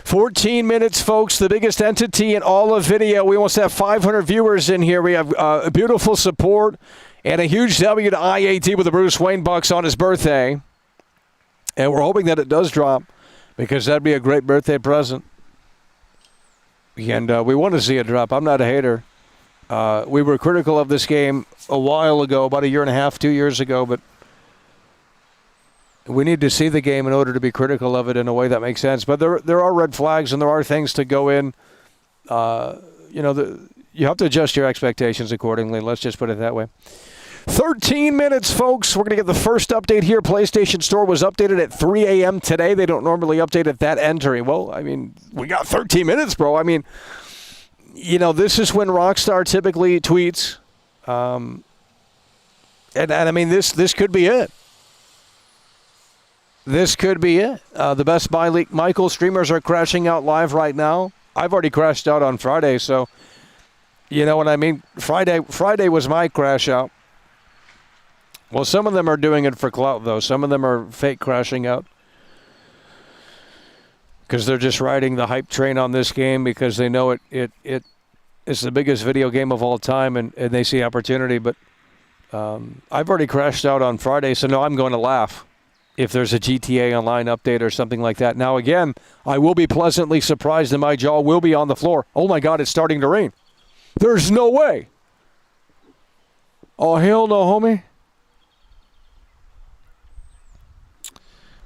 14 minutes, folks, the biggest entity in all of video. We almost have 500 viewers in here. We have beautiful support and a huge W to IAT with the Bruce Wayne Bucks on his birthday. And we're hoping that it does drop, because that'd be a great birthday present. And we want to see it drop. I'm not a hater. We were critical of this game a while ago, about a year and a half, 2 years ago, but we need to see the game in order to be critical of it in a way that makes sense. But there are red flags, and there are things to go in. You have to adjust your expectations accordingly. Let's just put it that way. 13 minutes, folks. We're going to get the first update here. PlayStation Store was updated at 3 a.m. today. They don't normally update at that entry. Well, I mean, we got 13 minutes, bro. I mean, this is when Rockstar typically tweets. And I mean, this could be it. This could be it. The Best Buy leak. Michael, streamers are crashing out live right now. I've already crashed out on Friday, so you know what I mean? Friday was my crash out. Well, some of them are doing it for clout, though. Some of them are fake crashing out because they're just riding the hype train on this game because they know it is the biggest video game of all time, and they see opportunity. But I've already crashed out on Friday, so no, I'm going to laugh if there's a GTA Online update or something like that. Now, again, I will be pleasantly surprised and my jaw will be on the floor. Oh, my God, it's starting to rain. There's no way. Oh, hell no, homie.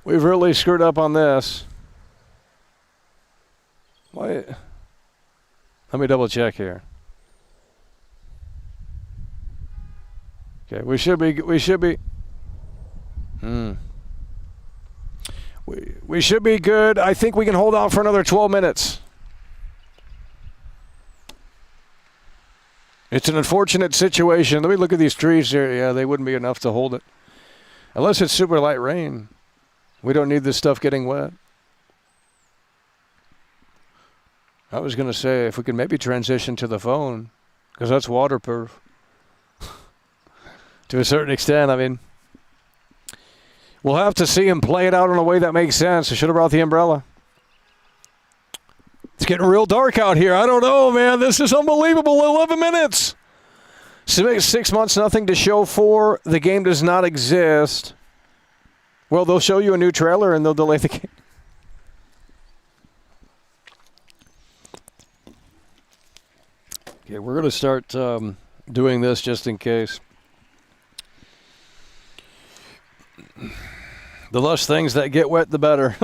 We've really screwed up on this. Why? Let me double check here. Okay, we should be. We should be good. I think we can hold on for another 12 minutes. It's an unfortunate situation. Let me look at these trees here. Yeah, they wouldn't be enough to hold it. Unless it's super light rain. We don't need this stuff getting wet. I was going to say if we could maybe transition to the phone, because that's waterproof. To a certain extent, I mean, we'll have to see him play it out in a way that makes sense. I should have brought the umbrella. It's getting real dark out here. I don't know, man. This is unbelievable. 11 minutes. 6 months, nothing to show for. The game does not exist. Well, they'll show you a new trailer and they'll delay the game. Okay, we're going to start doing this just in case. The less things that get wet, the better.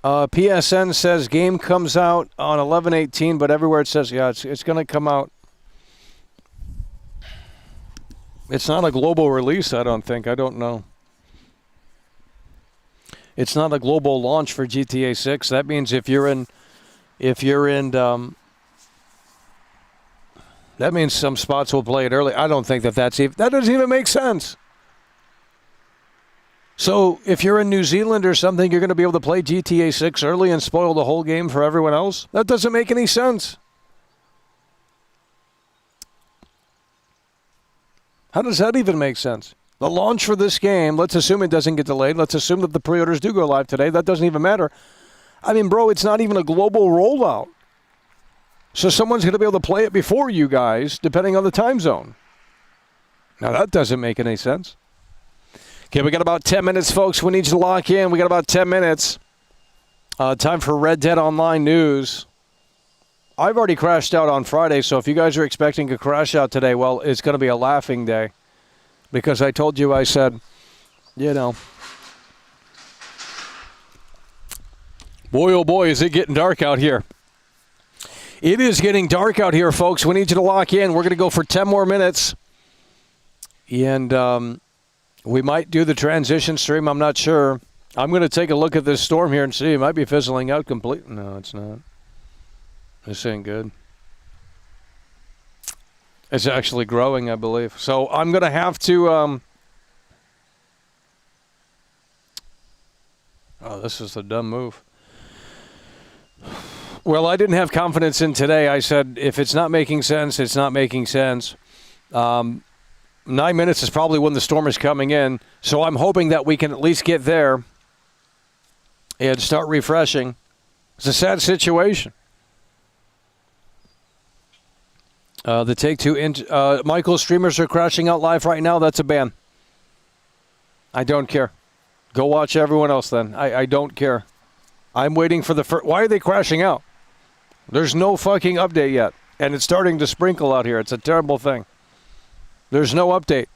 PSN says game comes out on 11/18, but everywhere it says, yeah, it's going to come out. It's not a global release, I don't think. I don't know. It's not a global launch for GTA 6. That means if you're in, that means some spots will play it early. I don't think that that doesn't even make sense. So if you're in New Zealand or something, you're going to be able to play GTA 6 early and spoil the whole game for everyone else? That doesn't make any sense. How does that even make sense? The launch for this game, let's assume it doesn't get delayed. Let's assume that the pre-orders do go live today. That doesn't even matter. I mean, bro, it's not even a global rollout. So someone's going to be able to play it before you guys, depending on the time zone. Now, that doesn't make any sense. Okay, we got about 10 minutes, folks. We need you to lock in. We got about 10 minutes. Time for Red Dead Online news. I've already crashed out on Friday, so if you guys are expecting a crash out today, well, it's going to be a laughing day. Because I told you, I said, you know. Boy, oh boy, is it getting dark out here. It is getting dark out here, folks. We need you to lock in. We're going to go for 10 more minutes. And we might do the transition stream. I'm not sure. I'm going to take a look at this storm here and see. It might be fizzling out completely. No, it's not. This ain't good. It's actually growing, I believe. So I'm going to have to... Oh, this is a dumb move. Well, I didn't have confidence in today. I said, if it's not making sense, it's not making sense. 9 minutes is probably when the storm is coming in. So I'm hoping that we can at least get there and start refreshing. It's a sad situation. The Take-Two, Michael's streamers are crashing out live right now. That's a ban. I don't care. Go watch everyone else then. I don't care. I'm waiting for the first... Why are they crashing out? There's no fucking update yet. And it's starting to sprinkle out here. It's a terrible thing. There's no update.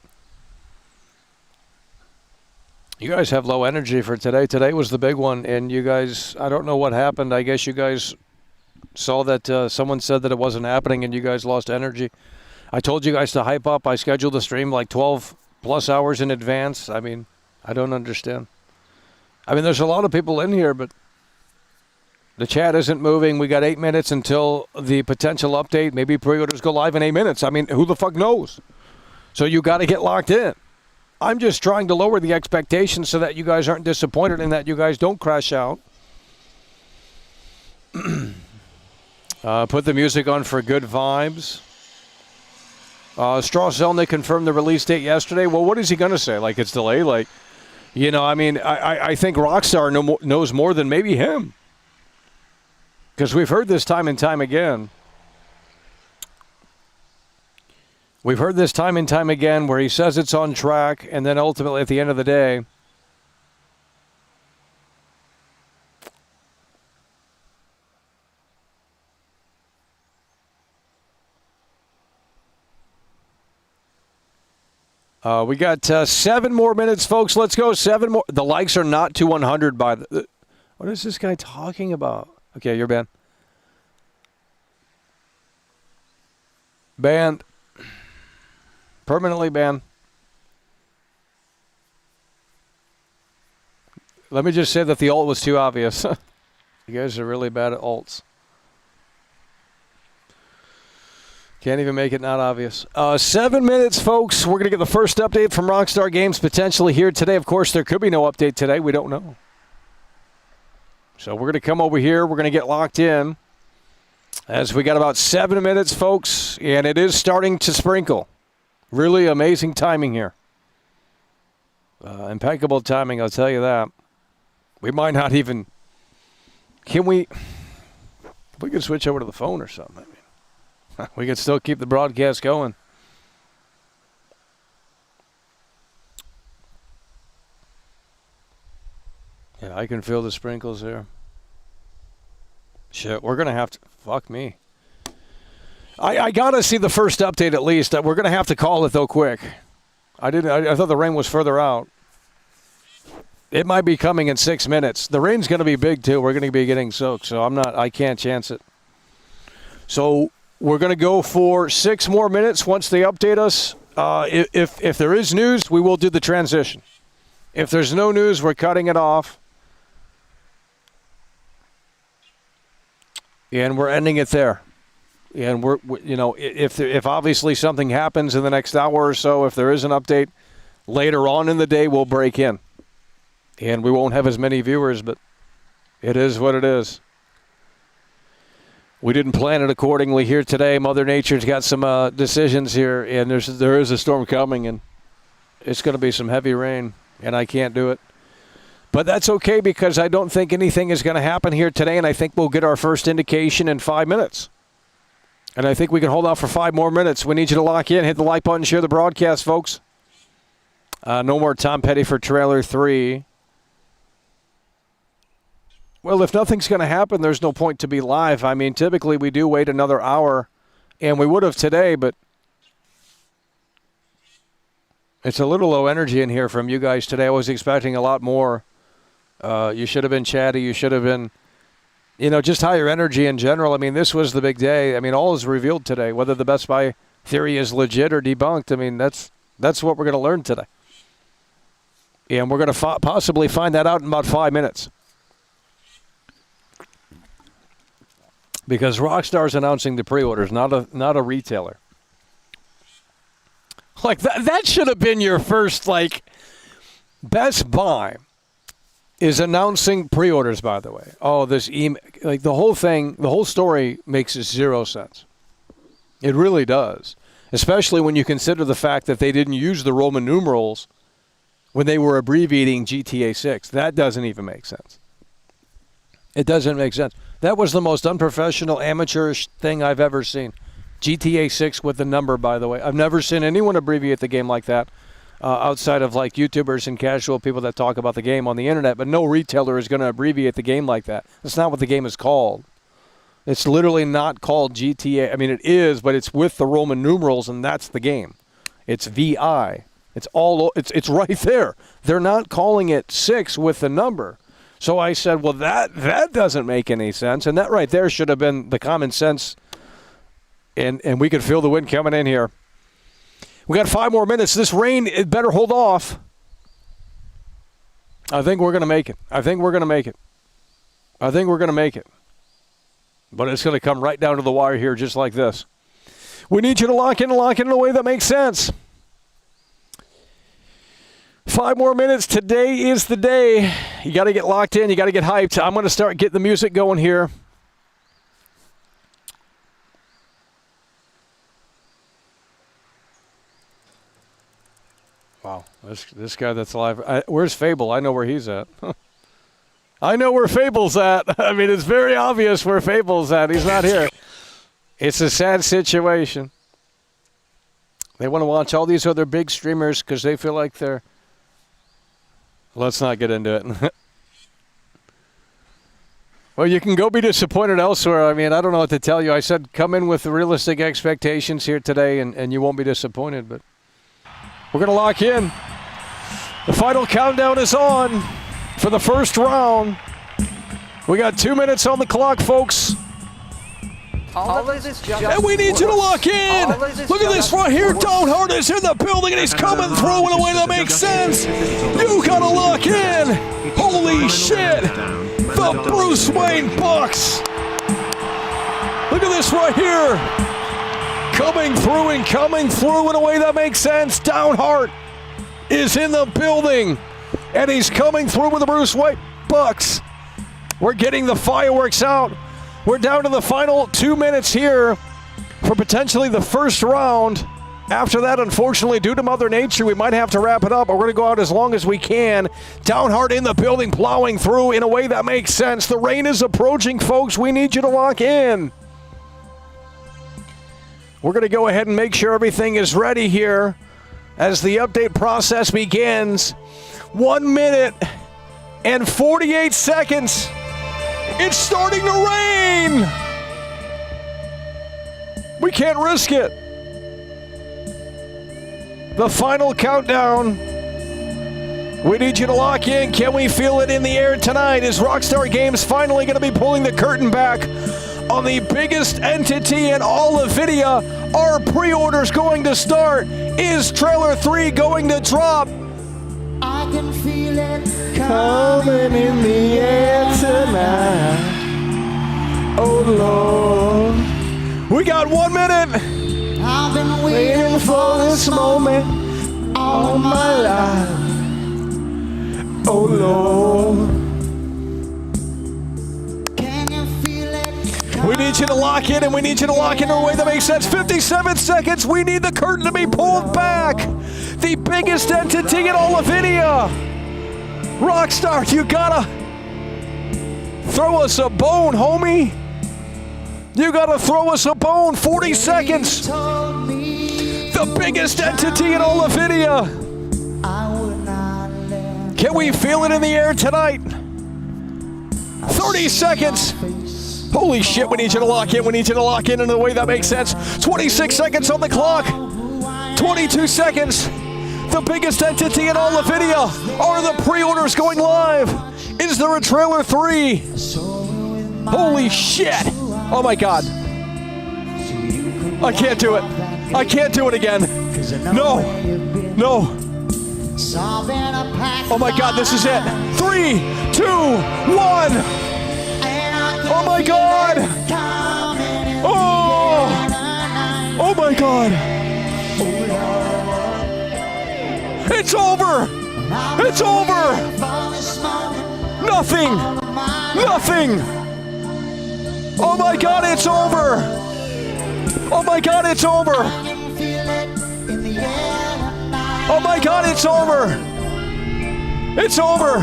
You guys have low energy for today. Today was the big one. And you guys... I don't know what happened. I guess you guys... saw that someone said that it wasn't happening and you guys lost energy. I told you guys to hype up. I scheduled the stream like 12 plus hours in advance. I mean, I don't understand. I mean, there's a lot of people in here, but the chat isn't moving. We got 8 minutes until the potential update. Maybe pre-orders go live in 8 minutes. I mean, who the fuck knows? So you got to get locked in. I'm just trying to lower the expectations so that you guys aren't disappointed and that you guys don't crash out. Put the music on for good vibes. Straw Zelnick confirmed the release date yesterday. Well, what is he going to say? Like, it's delayed? Like, you know, I mean, I think Rockstar knows more than maybe him. Because we've heard this time and time again. We've heard this time and time again where he says it's on track, and then ultimately at the end of the day, we got 7 more minutes, folks. Let's go. 7 more. The likes are not to 100 by the... What is this guy talking about? Okay, you're banned. Banned. Permanently banned. Let me just say that the alt was too obvious. You guys are really bad at alts. Can't even make it not obvious. 7 minutes, folks. We're going to get the first update from Rockstar Games potentially here today. Of course, there could be no update today. We don't know. So we're going to come over here. We're going to get locked in as we got about 7 minutes, folks. And it is starting to sprinkle. Really amazing timing here. Impeccable timing, I'll tell you that. We might not even... Can we... We could switch over to the phone or something. I mean, we could still keep the broadcast going. Yeah, I can feel the sprinkles here. Shit, we're going to have to... Fuck me. I got to see the first update at least. We're going to have to call it, though, quick. I thought the rain was further out. It might be coming in 6 minutes. The rain's going to be big, too. We're going to be getting soaked, so I can't chance it. So we're going to go for 6 more minutes once they update us. If there is news, we will do the transition. If there's no news, we're cutting it off. And we're ending it there. And if obviously something happens in the next hour or so, if there is an update later on in the day, we'll break in. And we won't have as many viewers, but it is what it is. We didn't plan it accordingly here today. Mother Nature's got some decisions here, and there is a storm coming, and it's going to be some heavy rain, and I can't do it. But that's okay because I don't think anything is going to happen here today, and I think we'll get our first indication in 5 minutes. And I think we can hold out for 5 more minutes. We need you to lock in, hit the like button, share the broadcast, folks. No more Tom Petty for trailer 3. Well, if nothing's going to happen, there's no point to be live. I mean, typically we do wait another hour, and we would have today, but it's a little low energy in here from you guys today. I was expecting a lot more. You should have been chatty. You should have been, just higher energy in general. I mean, this was the big day. I mean, all is revealed today. Whether the Best Buy theory is legit or debunked, I mean, that's what we're going to learn today. And we're going to possibly find that out in about 5 minutes. Because Rockstar's announcing the pre-orders, not a retailer. Like, that should have been your first, Best Buy is announcing pre-orders, by the way. Oh, this email, the whole thing, the whole story makes 0 sense. It really does. Especially when you consider the fact that they didn't use the Roman numerals when they were abbreviating GTA 6. That doesn't even make sense. It doesn't make sense. That was the most unprofessional, amateurish thing I've ever seen. GTA 6 with the number, by the way. I've never seen anyone abbreviate the game like that outside of YouTubers and casual people that talk about the game on the internet, but no retailer is going to abbreviate the game like that. That's not what the game is called. It's literally not called GTA. I mean, it is, but it's with the Roman numerals, and that's the game. It's VI. It's right there. They're not calling it 6 with the number. So I said, well, that doesn't make any sense, and that right there should have been the common sense. And we could feel the wind coming in here. We got 5 more minutes. This rain, it better hold off. I think we're going to make it. I think we're going to make it. But it's going to come right down to the wire here just like this. We need you to lock in a way that makes sense. 5 more minutes. Today is the day. You got to get locked in. You got to get hyped. I'm going to start getting the music going here. Wow, this guy that's alive. Where's Fable? I know where he's at. I know where Fable's at. I mean, it's very obvious where Fable's at. He's not here. It's a sad situation. They want to watch all these other big streamers because they feel like they're... Let's not get into it. Well, you can go be disappointed elsewhere. I mean, I don't know what to tell you. I said come in with realistic expectations here today, and you won't be disappointed, but... We're going to lock in. The final countdown is on for the first round. We got 2 minutes on the clock, folks. And we need you to lock in. Look at this right here. Don't Hurt is in the building, and he's coming through in a way that makes sense. You got to lock in. Holy shit. The Bruce Wayne Bucks. Look at this right here. Coming through in a way that makes sense. Downheart is in the building, and he's coming through with the Bruce Wayne Bucks. We're getting the fireworks out. We're down to the final 2 minutes here for potentially the first round. After that, unfortunately, due to Mother Nature, we might have to wrap it up, but we're going to go out as long as we can. Downheart in the building, plowing through in a way that makes sense. The rain is approaching, folks. We need you to lock in. We're going to go ahead and make sure everything is ready here as the update process begins. 1 minute and 48 seconds. It's starting to rain. We can't risk it. The final countdown. We need you to lock in. Can we feel it in the air tonight? Is Rockstar Games finally going to be pulling the curtain back on the biggest entity in all of video? Are pre-orders going to start? Is trailer 3 going to drop? I can feel it Coming in the air tonight. Oh Lord. We got 1 minute. I've been Waiting for this moment all my life. Oh Lord. Can you feel it? We need you to lock in, and we need you to lock in in a way that makes sense. 57 seconds. We need the curtain to be pulled back. The biggest entity in all of video. Rockstar, you gotta throw us a bone, homie. You gotta throw us a bone. 40 seconds. Told me The biggest entity in all of video. I would not let Can we feel it in the air tonight? 30 seconds. Holy shit, we need you to lock in. We need you to lock in a way that makes sense. 26 seconds on the clock. 22 seconds. The biggest entity in all of video. Are the pre-orders going live? Is there a trailer 3? Holy shit. Oh my God. I can't do it. I can't do it again. No. No. Oh my God, this is it. 3, 2, 1. Oh my God. Oh. Oh my God. It's over. It's over. Nothing. Nothing. Oh my God, it's over. Oh my God, it's over. Oh my God, it's over. It's over.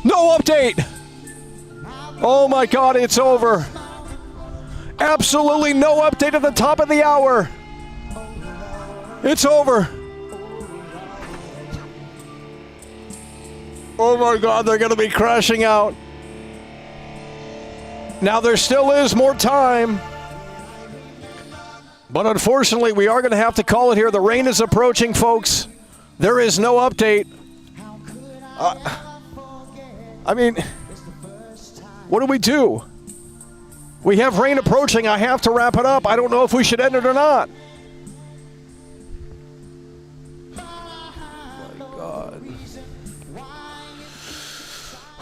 No update. Oh my God, it's over. Absolutely no update at the top of the hour. It's over. Oh my God, they're going to be crashing out. Now there still is more time. But unfortunately, we are going to have to call it here. The rain is approaching, folks. There is no update. I mean, what do we do? We have rain approaching. I have to wrap it up. I don't know if we should end it or not.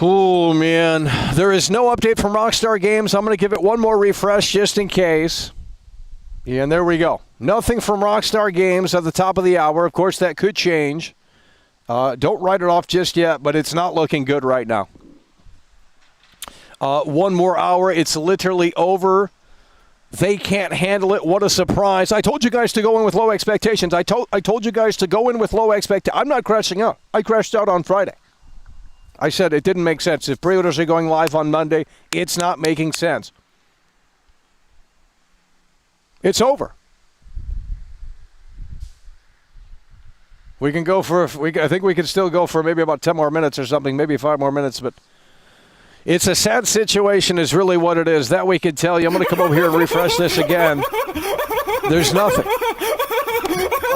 Oh, man. There is no update from Rockstar Games. I'm going to give it one more refresh just in case. And there we go. Nothing from Rockstar Games at the top of the hour. Of course, that could change. Don't write it off just yet, but it's not looking good right now. One more hour. It's literally over. They can't handle it. What a surprise. I told you guys to go in with low expectations. I told you guys to go in with low expectations. I'm not crashing out. I crashed out on Friday. I said it didn't make sense. If pre-orders are going live on Monday, it's not making sense. It's over. We can go for, I think we can still go for maybe about 10 more minutes or something, maybe 5 more minutes, but it's a sad situation is really what it is. That we can tell you. I'm going to come over here and refresh this again. There's nothing.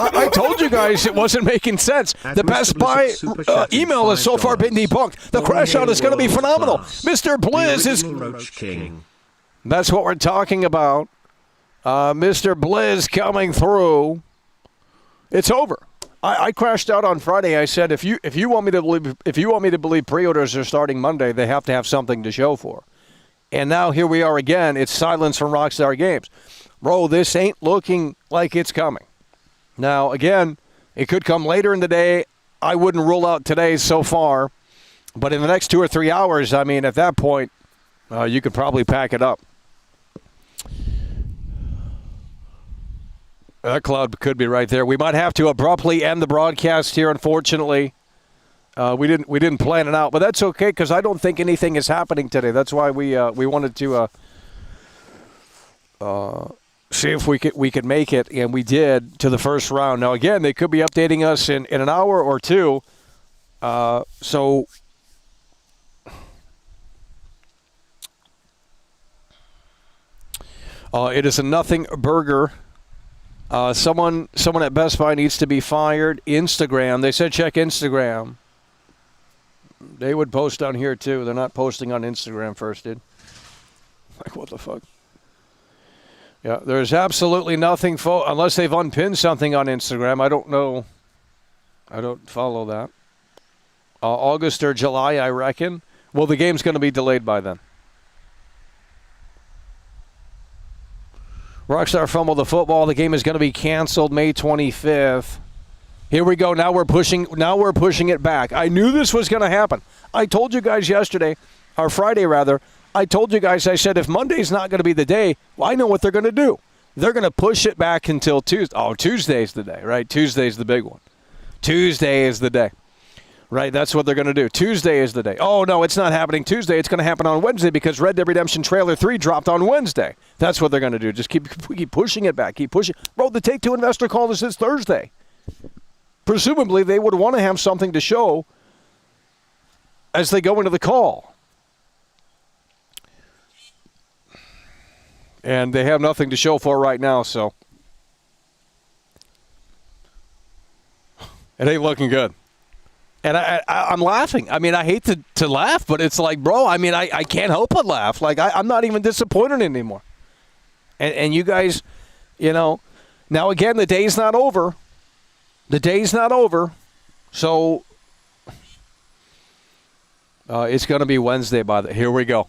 I told you guys it wasn't making sense. The Best Buy email has so far been debunked. The crash out is going to be phenomenal. Mr. Blizz is... That's what we're talking about. Mr. Blizz coming through. It's over. I crashed out on Friday. I said if you want me to believe pre-orders are starting Monday, they have to have something to show for. And now here we are again. It's silence from Rockstar Games. Bro, this ain't looking like it's coming. Now, again, it could come later in the day. I wouldn't rule out today so far. But in the next 2 or 3 hours, I mean, at that point, you could probably pack it up. That cloud could be right there. We might have to abruptly end the broadcast here, unfortunately. We didn't plan it out, but that's okay because I don't think anything is happening today. That's why we wanted to see if we could make it, and we did to the first round. Now again, they could be updating us in an hour or two. So It is a nothing burger. Someone at Best Buy needs to be fired. Instagram. They said check Instagram. They would post on here, too. They're not posting on Instagram first, dude. Like, what the fuck? Yeah, there's absolutely nothing, unless they've unpinned something on Instagram. I don't know. I don't follow that. August or July, I reckon. Well, the game's going to be delayed by then. Rockstar fumbled the football. The game is going to be canceled May 25th. Here we go. Now we're pushing it back. I knew this was going to happen. I told you guys yesterday, or Friday rather, I told you guys, I said if Monday's not going to be the day, well, I know what they're going to do. They're going to push it back until Tuesday. Oh, Tuesday's the day, right? Tuesday's the big one. Tuesday is the day. Right, that's what they're going to do. Tuesday is the day. Oh, no, it's not happening Tuesday. It's going to happen on Wednesday because Red Dead Redemption Trailer 3 dropped on Wednesday. That's what they're going to do. Just keep pushing it back. Keep pushing. Bro, the Take-Two investor call this is Thursday. Presumably, they would want to have something to show as they go into the call. And they have nothing to show for right now, so it ain't looking good. And I'm laughing. I mean, I hate to laugh, but it's like, bro, I mean, I can't help but laugh. Like, I'm not even disappointed anymore. And you guys, you know, now again, the day's not over. The day's not over. So it's going to be Wednesday here we go.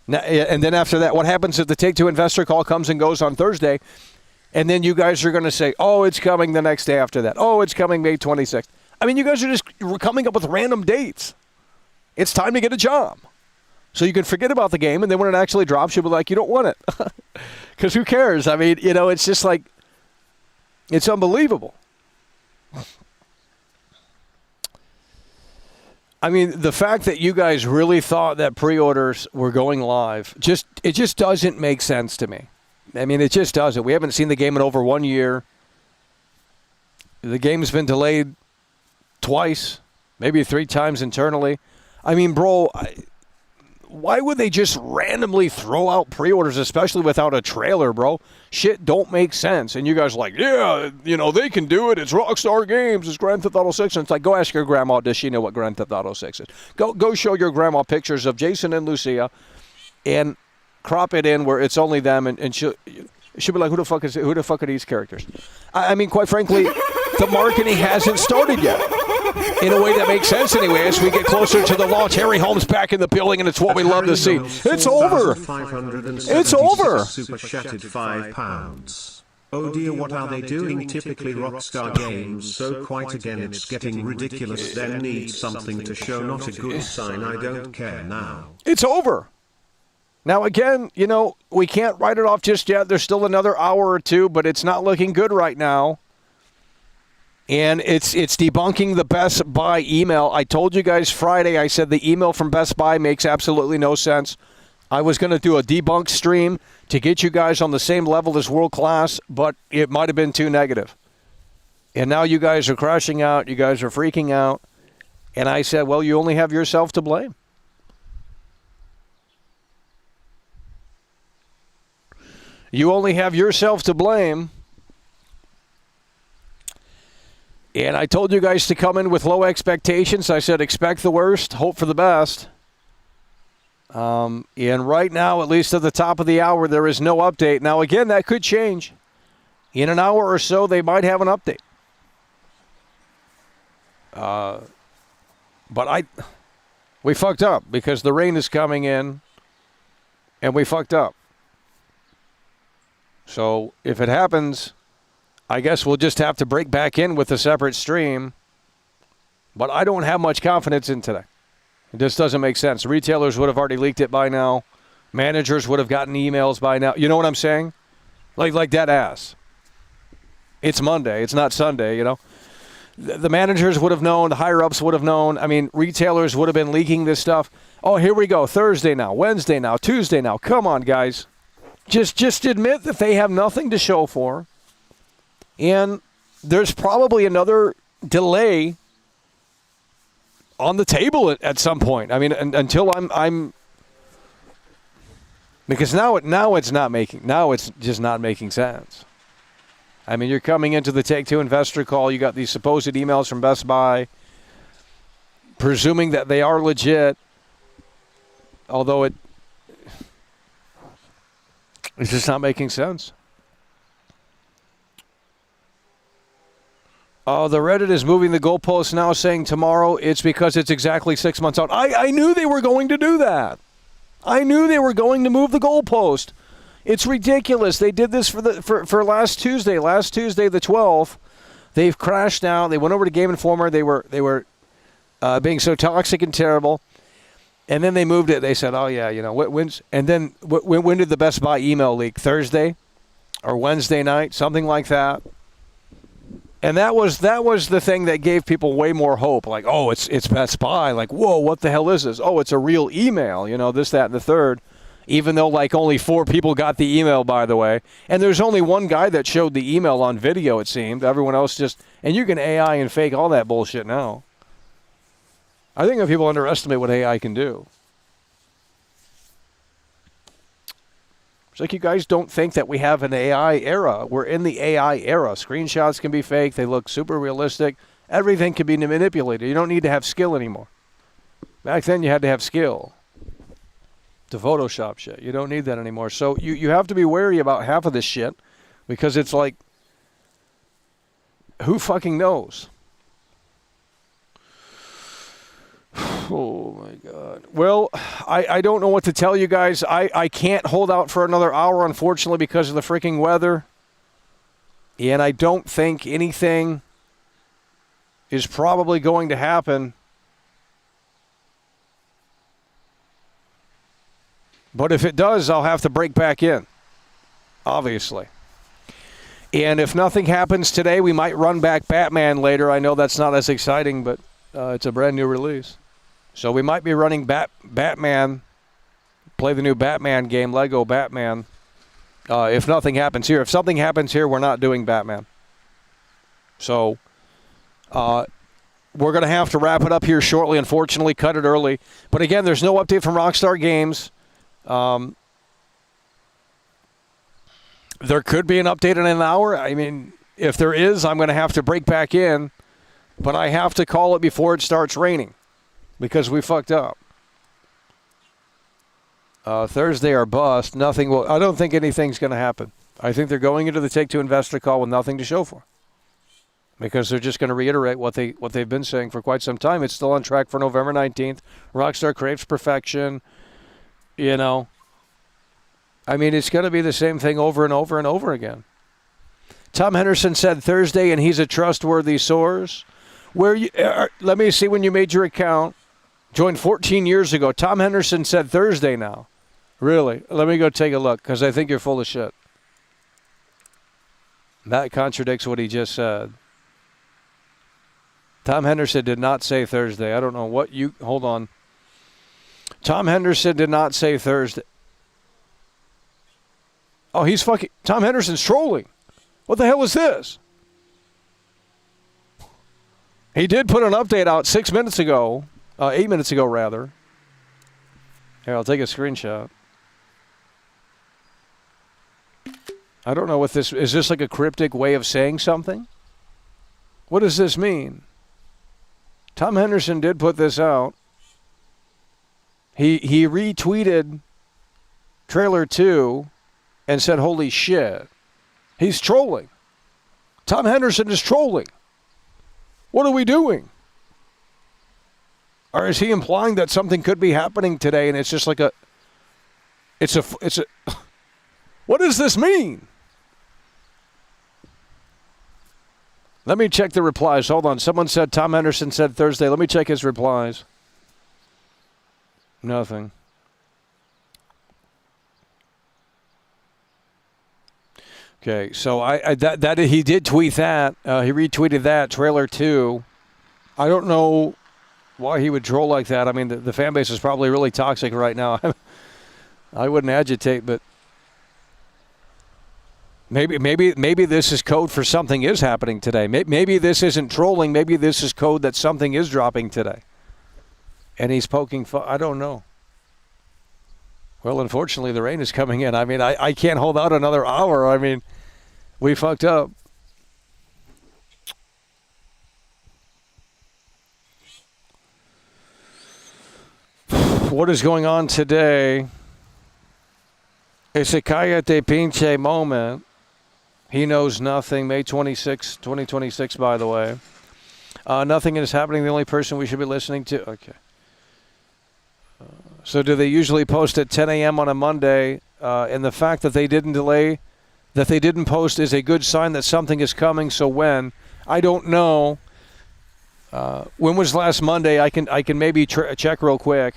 Now, and then after that, what happens if the Take-Two investor call comes and goes on Thursday? And then you guys are going to say, oh, it's coming the next day after that. Oh, it's coming May 26th. I mean, you guys are just coming up with random dates. It's time to get a job. So you can forget about the game, and then when it actually drops, you'll be like, you don't want it. Because who cares? I mean, you know, it's just like, it's unbelievable. I mean, the fact that you guys really thought that pre-orders were going live, it just doesn't make sense to me. I mean, it just doesn't. We haven't seen the game in over 1 year. The game's been delayed twice, maybe 3 times internally. I mean, bro, why would they just randomly throw out pre-orders, especially without a trailer, bro? Shit don't make sense. And you guys are like, yeah, you know, they can do it. It's Rockstar Games. It's Grand Theft Auto 6. And it's like, go ask your grandma, does she know what Grand Theft Auto 6 is? Go show your grandma pictures of Jason and Lucia and crop it in where it's only them, and she'll be like, who the fuck are these characters? I mean, quite frankly, the marketing hasn't started yet. In a way that makes sense anyway, as we get closer to the launch. Harry Holmes back in the building, and it's what we love to see. It's over. It's over. Super chatted £5. Oh dear, what are they doing? Typically Rockstar Games, so quite again it's getting ridiculous. Then need something to show, not a good sign. I don't care now. It's over. Now, again, you know, we can't write it off just yet. There's still another hour or two, but it's not looking good right now. And it's debunking the Best Buy email. I told you guys Friday, I said the email from Best Buy makes absolutely no sense. I was going to do a debunk stream to get you guys on the same level as World Class, but it might have been too negative. And now you guys are crashing out. You guys are freaking out. And I said, well, you only have yourself to blame. You only have yourself to blame. And I told you guys to come in with low expectations. I said expect the worst, hope for the best. And right now, at least at the top of the hour, there is no update. Now, again, that could change. In an hour or so, they might have an update. But we fucked up because the rain is coming in, and we fucked up. So if it happens, I guess we'll just have to break back in with a separate stream. But I don't have much confidence in today. It just doesn't make sense. Retailers would have already leaked it by now. Managers would have gotten emails by now. You know what I'm saying? Like that ass. It's Monday. It's not Sunday, you know. The managers would have known. The higher-ups would have known. I mean, retailers would have been leaking this stuff. Oh, here we go. Thursday now. Wednesday now. Tuesday now. Come on, guys. Just admit that they have nothing to show for. And there's probably another delay on the table at some point. I mean, until I'm Because now it's just not making sense. I mean, you're coming into the Take-Two investor call. You got these supposed emails from Best Buy, presuming that they are legit, although it's just not making sense. The Reddit is moving the goalposts now, saying tomorrow it's because it's exactly 6 months out. I knew they were going to do that. I knew they were going to move the goalpost. It's ridiculous. They did this for last Tuesday. Last Tuesday, the 12th, they've crashed out. They went over to Game Informer. They were being so toxic and terrible, and then they moved it. They said, "Oh yeah, and then when did the Best Buy email leak? Thursday or Wednesday night, something like that." And that was the thing that gave people way more hope. Like, oh, it's Best Buy. Like, whoa, what the hell is this? Oh, it's a real email. This, that, and the third. Even though like only 4 people got the email, by the way, and there's only one guy that showed the email on video. It seemed everyone else and you can AI and fake all that bullshit now. I think that people underestimate what AI can do. It's like you guys don't think that we have an AI era. We're in the AI era. Screenshots can be fake. They look super realistic. Everything can be manipulated. You don't need to have skill anymore. Back then you had to have skill to Photoshop shit. You don't need that anymore. So you have to be wary about half of this shit because it's like, who fucking knows? Oh, my God. Well, I don't know what to tell you guys. I can't hold out for another hour, unfortunately, because of the freaking weather. And I don't think anything is probably going to happen. But if it does, I'll have to break back in, obviously. And if nothing happens today, we might run back Batman later. I know that's not as exciting, but it's a brand new release. So we might be running Batman, play the new Batman game, Lego Batman, if nothing happens here. If something happens here, we're not doing Batman. So we're going to have to wrap it up here shortly, unfortunately, cut it early. But again, there's no update from Rockstar Games. There could be an update in an hour. I mean, if there is, I'm going to have to break back in. But I have to call it before it starts raining. Because we fucked up. Thursday or bust. Nothing will. I don't think anything's going to happen. I think they're going into the Take-Two investor call with nothing to show for. Because they're just going to reiterate what they've been saying for quite some time. It's still on track for November 19th. Rockstar craves perfection. I mean, it's going to be the same thing over and over and over again. Tom Henderson said Thursday, and he's a trustworthy source. Let me see when you made your account. Joined 14 years ago. Tom Henderson said Thursday now. Really? Let me go take a look because I think you're full of shit. That contradicts what he just said. Tom Henderson did not say Thursday. I don't know what you... Hold on. Tom Henderson did not say Thursday. Oh, he's fucking... Tom Henderson's trolling. What the hell is this? He did put an update out 6 minutes ago. 8 minutes ago, rather. Here, I'll take a screenshot. I don't know what this... Is this like a cryptic way of saying something? What does this mean? Tom Henderson did put this out. He retweeted trailer 2 and said, holy shit. He's trolling. Tom Henderson is trolling. What are we doing? Or is he implying that something could be happening today and it's just like it's a what does this mean? Let me check the replies. Hold on. Someone said Tom Henderson said Thursday. Let me check his replies. Nothing. Okay, so that he did tweet that. He retweeted that trailer 2. I don't know why he would troll like that. I mean, the fan base is probably really toxic right now. I wouldn't agitate, but maybe this is code for something is happening today. Maybe this isn't trolling. Maybe this is code that something is dropping today. And he's poking fun. I don't know. Well, unfortunately, the rain is coming in. I mean, I can't hold out another hour. I mean, we fucked up. What is going on today? It's a Cayete Pinche moment. He knows nothing. May 26, 2026, by the way. Nothing is happening. The only person we should be listening to. Okay. So do they usually post at 10 a.m. on a Monday? And the fact that they didn't post is a good sign that something is coming. So when? I don't know. When was last Monday? I can maybe check real quick.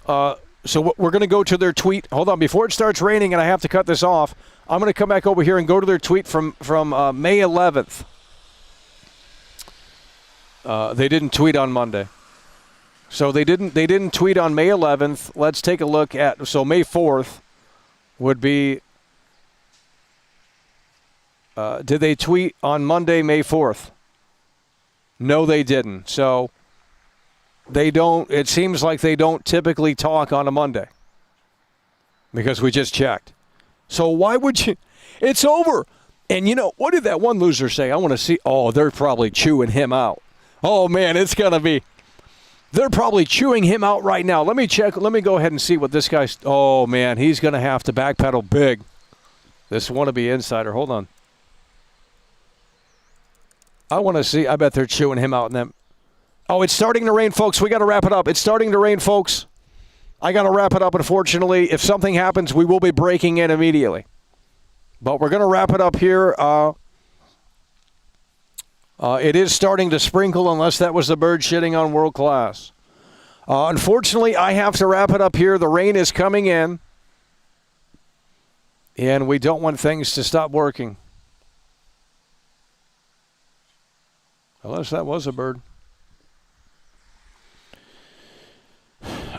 So we're going to go to their tweet. Hold on. Before it starts raining and I have to cut this off, I'm going to come back over here and go to their tweet from May 11th. They didn't tweet on Monday. So they didn't tweet on May 11th. Let's take a look at, so May 4th would be, did they tweet on Monday, May 4th? No, they didn't. So they don't, it seems like they don't typically talk on a Monday because we just checked. So why would you, it's over. And you know, what did that one loser say? I want to see, oh, they're probably chewing him out. Oh man, it's going to be, they're probably chewing him out right now. Let me check. Let me go ahead and see what this guy's... Oh, man, he's going to have to backpedal big. This wannabe insider. Hold on. I want to see. I bet they're chewing him out in them. Oh, it's starting to rain, folks. We got to wrap it up. It's starting to rain, folks. I got to wrap it up, unfortunately. If something happens, we will be breaking in immediately. But we're going to wrap it up here. It is starting to sprinkle, unless that was the bird shitting on world class. Unfortunately, I have to wrap it up here. The rain is coming in, and we don't want things to stop working. Unless that was a bird.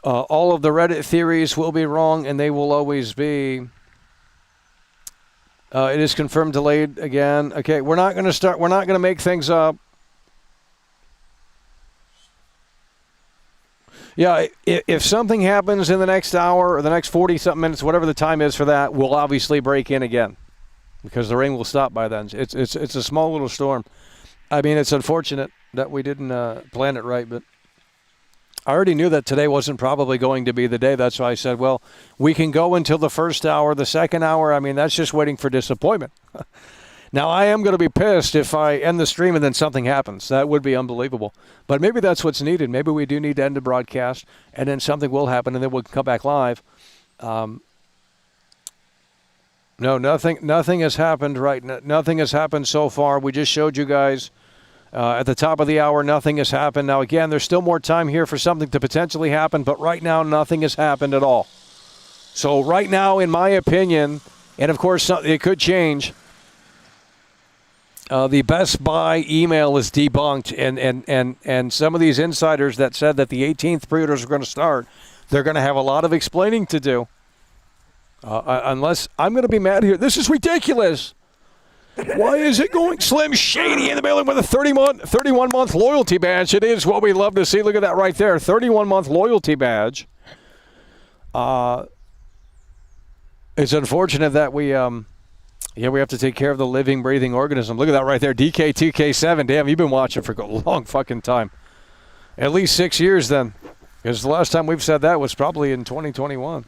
All of the Reddit theories will be wrong, and they will always be. It is confirmed delayed again. Okay, we're not going to start. We're not going to make things up. Yeah, if something happens in the next hour or the next 40-something minutes, whatever the time is for that, we'll obviously break in again because the rain will stop by then. It's a small little storm. I mean, it's unfortunate that we didn't plan it right, but I already knew that today wasn't probably going to be the day. That's why I said, well, we can go until the first hour. The second hour, I mean, that's just waiting for disappointment. Now, I am going to be pissed if I end the stream and then something happens. That would be unbelievable. But maybe that's what's needed. Maybe we do need to end the broadcast, and then something will happen, and then we'll come back live. No, nothing has happened right now. Nothing has happened so far. We just showed you guys at the top of the hour, nothing has happened. Now, again, there's still more time here for something to potentially happen, but right now, nothing has happened at all. So right now, in my opinion, and of course, it could change, the Best Buy email is debunked, and some of these insiders that said that the 18th pre-orders are going to start, they're going to have a lot of explaining to do. Unless I'm going to be mad here. This is ridiculous. Why is it going Slim Shady in the building with a 31-month loyalty badge? It is what we love to see. Look at that right there. 31-month loyalty badge. It's unfortunate that we have to take care of the living, breathing organism. Look at that right there. DK2K7. Damn, you've been watching for a long fucking time. At least 6 years then. Because the last time we've said that was probably in 2021.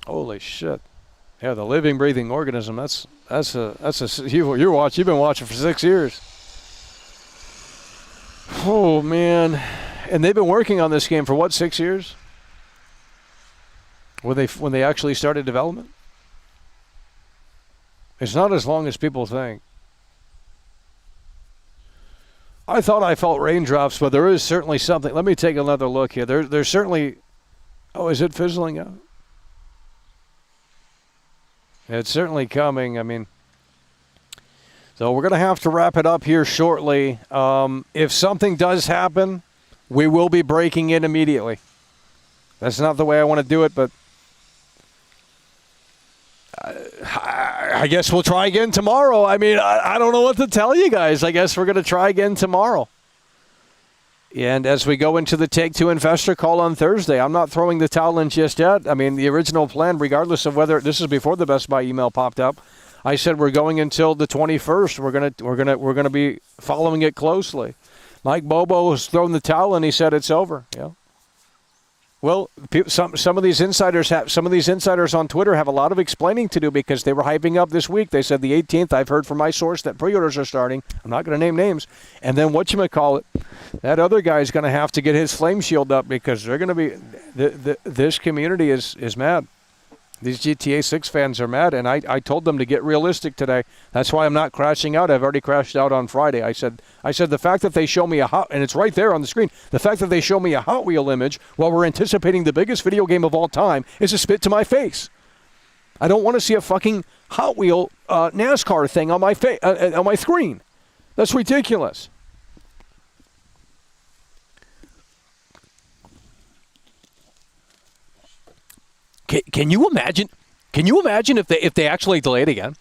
Holy shit. Yeah, the living, breathing organism. You've been watching for 6 years. Oh man, and they've been working on this game for what, 6 years? When they actually started development? It's not as long as people think. I thought I felt raindrops, but there is certainly something. Let me take another look here. There's certainly. Oh, is it fizzling out? It's certainly coming. I mean, so we're going to have to wrap it up here shortly. If something does happen, we will be breaking in immediately. That's not the way I want to do it, but I guess we'll try again tomorrow. I mean, I don't know what to tell you guys. I guess we're going to try again tomorrow. And as we go into the Take-Two investor call on Thursday, I'm not throwing the towel in just yet. I mean, the original plan, regardless of whether this is before the Best Buy email popped up, I said we're going until the 21st. We're gonna be following it closely. Mike Bobo has thrown the towel and he said it's over. Yeah. Well, some of these insiders on Twitter have a lot of explaining to do because they were hyping up this week. They said the 18th. I've heard from my source that pre-orders are starting. I'm not going to name names. And then whatchamacallit, that other guy's going to have to get his flame shield up because they're going to be this community is mad. These GTA 6 fans are mad, and I told them to get realistic today. That's why I'm not crashing out. I've already crashed out on Friday. I said the fact that they show me and it's right there on the screen, the fact that they show me a Hot Wheel image while we're anticipating the biggest video game of all time is a spit to my face. I don't want to see a fucking Hot Wheel NASCAR thing on my on my screen. That's ridiculous. Can you imagine? Can you imagine if they actually delay it again?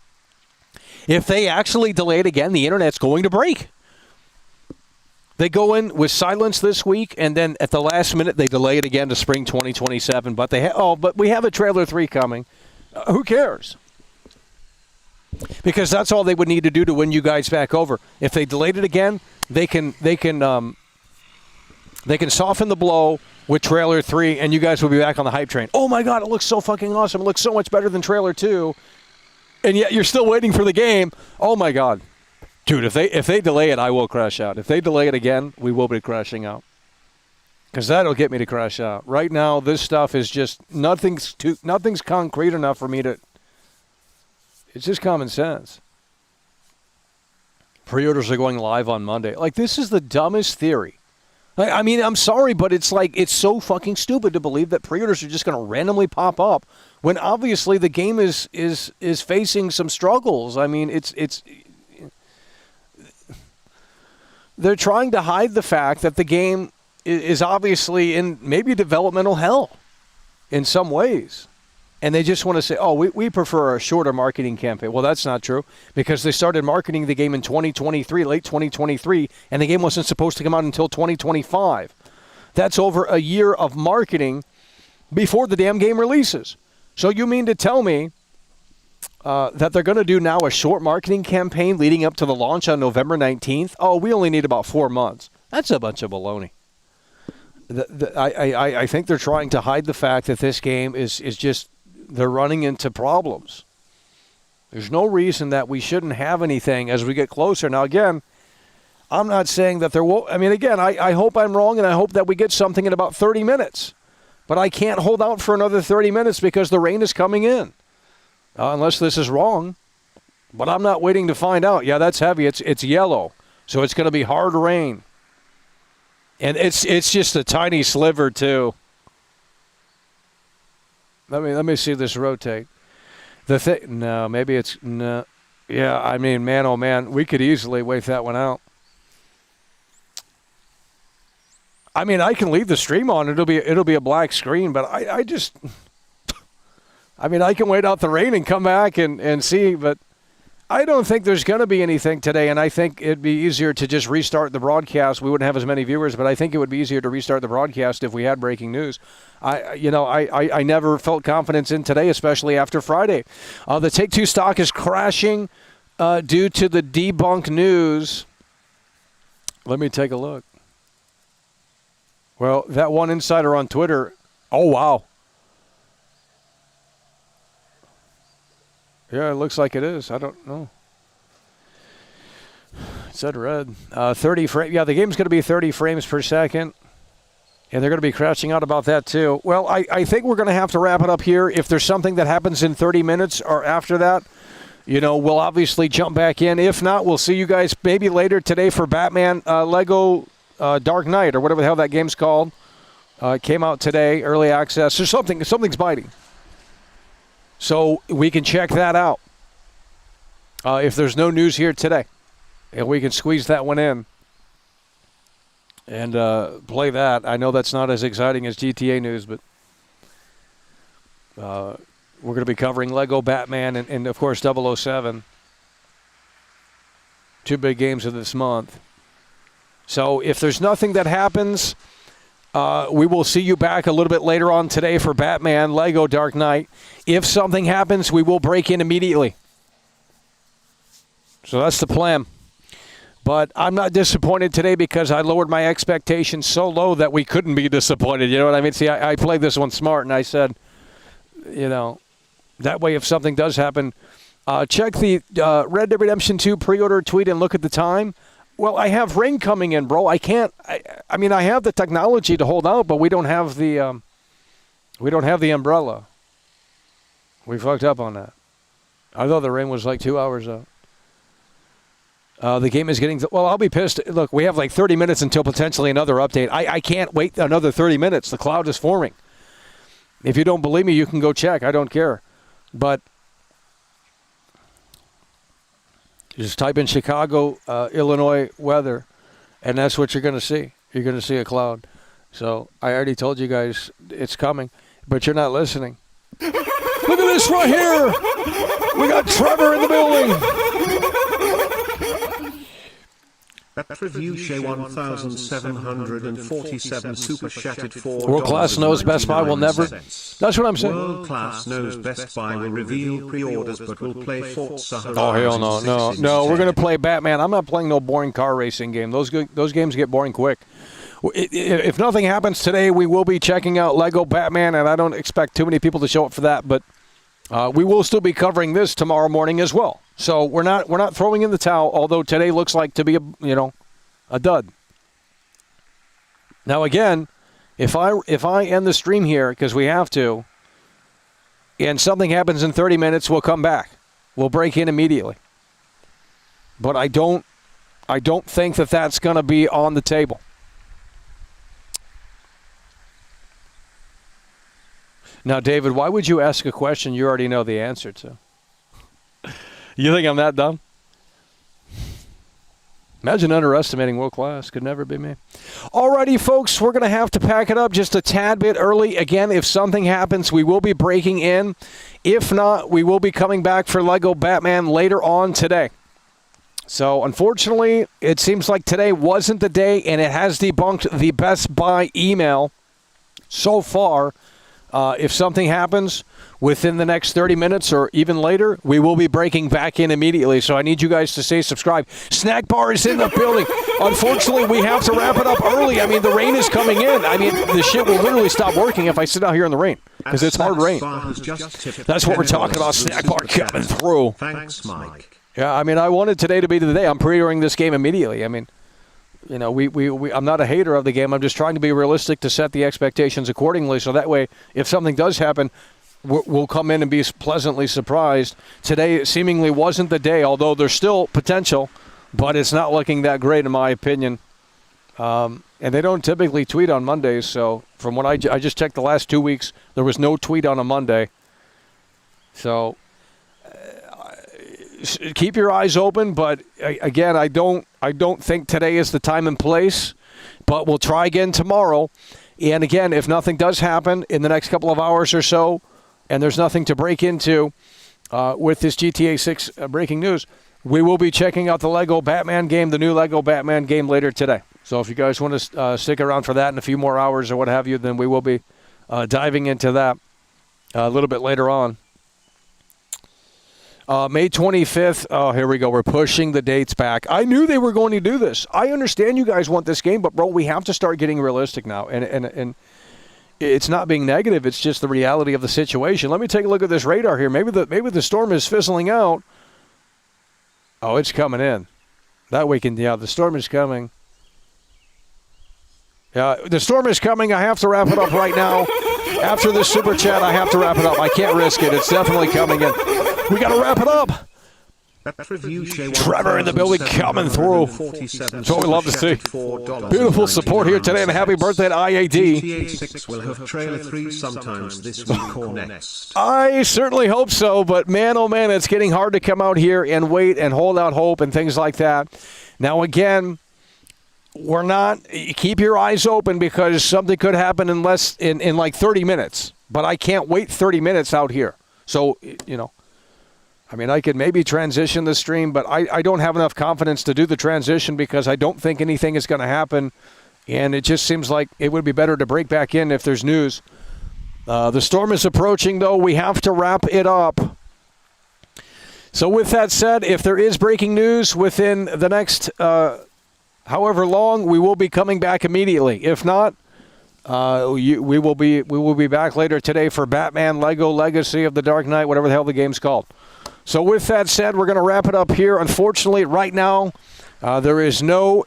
If they actually delay it again, the internet's going to break. They go in with silence this week, and then at the last minute they delay it again to spring 2027. But but we have a trailer 3 coming. Who cares? Because that's all they would need to do to win you guys back over. If they delayed it again, they can soften the blow with trailer 3, and you guys will be back on the hype train. Oh my God, it looks so fucking awesome. It looks so much better than trailer 2. And yet you're still waiting for the game. Oh my God. Dude, if they delay it, I will crash out. If they delay it again, we will be crashing out. Because that'll get me to crash out. Right now, this stuff is just, nothing's concrete enough for me to, it's just common sense. Pre-orders are going live on Monday. Like, this is the dumbest theory. I mean, I'm sorry, but it's like, it's so fucking stupid to believe that pre-orders are just going to randomly pop up when obviously the game is facing some struggles. I mean, they're trying to hide the fact that the game is obviously in maybe developmental hell in some ways. And they just want to say, oh, we prefer a shorter marketing campaign. Well, that's not true because they started marketing the game in 2023, late 2023, and the game wasn't supposed to come out until 2025. That's over a year of marketing before the damn game releases. So you mean to tell me that they're going to do now a short marketing campaign leading up to the launch on November 19th? Oh, we only need about 4 months. That's a bunch of baloney. I think they're trying to hide the fact that this game is just, they're running into problems. There's no reason that we shouldn't have anything as we get closer. Now, again, I'm not saying that there won't. I mean, again, I hope I'm wrong, and I hope that we get something in about 30 minutes. But I can't hold out for another 30 minutes because the rain is coming in. Unless this is wrong. But I'm not waiting to find out. Yeah, that's heavy. It's yellow. So it's going to be hard rain. And it's just a tiny sliver, too. Let me see this rotate. Maybe it's no. Yeah, I mean, man, oh man, we could easily wait that one out. I mean, I can leave the stream on. It'll be a black screen, but I just, I mean, I can wait out the rain and come back and see, but I don't think there's going to be anything today, and I think it'd be easier to just restart the broadcast. We wouldn't have as many viewers, but I think it would be easier to restart the broadcast if we had breaking news. I never felt confidence in today, especially after Friday. The Take-Two stock is crashing due to the debunk news. Let me take a look. Well, that one insider on Twitter, oh, wow. Yeah, it looks like it is. I don't know. It said red. 30 frames. Yeah, the game's going to be 30 frames per second. And they're going to be crashing out about that, too. Well, I think we're going to have to wrap it up here. If there's something that happens in 30 minutes or after that, we'll obviously jump back in. If not, we'll see you guys maybe later today for Batman Lego Dark Knight or whatever the hell that game's called. It came out today, early access. There's something's biting. So we can check that out if there's no news here today. And we can squeeze that one in and play that. I know that's not as exciting as GTA news, but we're going to be covering Lego Batman and of course, 007. 2 big games of this month. So if there's nothing that happens, we will see you back a little bit later on today for Batman Lego Dark Knight. If something happens, we will break in immediately. So that's the plan. But I'm not disappointed today because I lowered my expectations so low that we couldn't be disappointed. You know what I mean? See, I played this one smart, and I said, that way if something does happen, check the Red Dead Redemption 2 pre-order tweet and look at the time. Well, I have rain coming in, bro. I can't. I mean, I have the technology to hold out, but we don't have the umbrella. We fucked up on that. I thought the rain was like 2 hours out. The game is getting... Well, I'll be pissed. Look, we have like 30 minutes until potentially another update. I can't wait another 30 minutes. The cloud is forming. If you don't believe me, you can go check. I don't care. But just type in Chicago, Illinois weather, and that's what you're going to see. You're going to see a cloud. So I already told you guys it's coming, but you're not listening. Look at this right here. We got Trevor in the building. That review Shay 1747 super chatted for World Class knows Best Buy will never. That's what I'm saying. World Class knows Best Buy will reveal pre-orders but will play Forza Horizon. Oh hell no. We're gonna play Batman. I'm not playing no boring car racing game. Those games get boring quick. If nothing happens today, we will be checking out Lego Batman, and I don't expect too many people to show up for that. But we will still be covering this tomorrow morning as well. So we're not throwing in the towel, although today looks like to be a dud. Now again, if I end the stream here because we have to, and something happens in 30 minutes, we'll come back. We'll break in immediately. But I don't think that that's going to be on the table. Now, David, why would you ask a question you already know the answer to? You think I'm that dumb? Imagine underestimating World Class. Could never be me. Alrighty, folks, we're going to have to pack it up just a tad bit early. Again, if something happens, we will be breaking in. If not, we will be coming back for Lego Batman later on today. So, unfortunately, it seems like today wasn't the day, and it has debunked the Best Buy email so far. If something happens within the next 30 minutes or even later, we will be breaking back in immediately. So I need you guys to stay subscribed. Snack Bar is in the building. Unfortunately, we have to wrap it up early. I mean, the rain is coming in. I mean, the shit will literally stop working if I sit out here in the rain because it's hard rain. That's what we're talking about. Snack Bar coming through. Thanks, Mike. Yeah, I mean, I wanted today to be the day. I'm pre-ordering this game immediately. I mean, I'm not a hater of the game. I'm just trying to be realistic to set the expectations accordingly. So that way, if something does happen, we'll come in and be pleasantly surprised. Today seemingly wasn't the day, although there's still potential, but it's not looking that great in my opinion. And they don't typically tweet on Mondays. So from what I just checked the last 2 weeks, there was no tweet on a Monday. So keep your eyes open, but again, I don't think today is the time and place, but we'll try again tomorrow. And again, if nothing does happen in the next couple of hours or so, and there's nothing to break into with this GTA 6 breaking news, we will be checking out the Lego Batman game, the new Lego Batman game later today. So if you guys want to stick around for that in a few more hours or what have you, then we will be diving into that a little bit later on. May 25th. Oh, here we go. We're pushing the dates back. I knew they were going to do this. I understand you guys want this game, but, bro, we have to start getting realistic now. And it's not being negative. It's just the reality of the situation. Let me take a look at this radar here. Maybe the storm is fizzling out. Oh, it's coming in. That weekend, yeah, the storm is coming. Yeah, the storm is coming. I have to wrap it up right now. After this super chat, I have to wrap it up. I can't risk it. It's definitely coming in. We got to wrap it up. Trevor in the building coming through. That's what we love to see. Beautiful support here today, and happy birthday to IAD. GTA 6 will have trailer 3 sometimes this week or next. I certainly hope so, but man, oh man, it's getting hard to come out here and wait and hold out hope and things like that. Now, again, we're not. Keep your eyes open because something could happen in like 30 minutes. But I can't wait 30 minutes out here. So, I mean, I could maybe transition the stream, but I don't have enough confidence to do the transition because I don't think anything is going to happen. And it just seems like it would be better to break back in if there's news. The storm is approaching, though. We have to wrap it up. So with that said, if there is breaking news within the next however long, we will be coming back immediately. If not, we will be back later today for Batman Lego Legacy of the Dark Knight, whatever the hell the game's called. So with that said, we're going to wrap it up here. Unfortunately, right now, there is no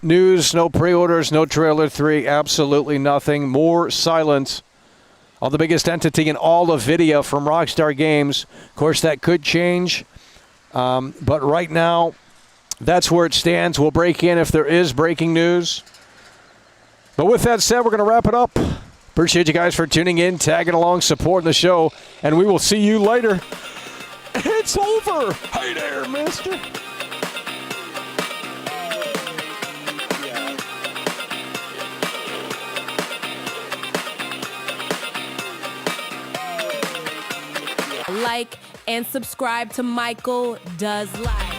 news, no pre-orders, no Trailer 3, absolutely nothing. More silence on the biggest entity in all of video from Rockstar Games. Of course, that could change, but right now, that's where it stands. We'll break in if there is breaking news. But with that said, we're going to wrap it up. Appreciate you guys for tuning in, tagging along, supporting the show, and we will see you later. It's over. Hey there, mister. Like and subscribe to Michael Does Life.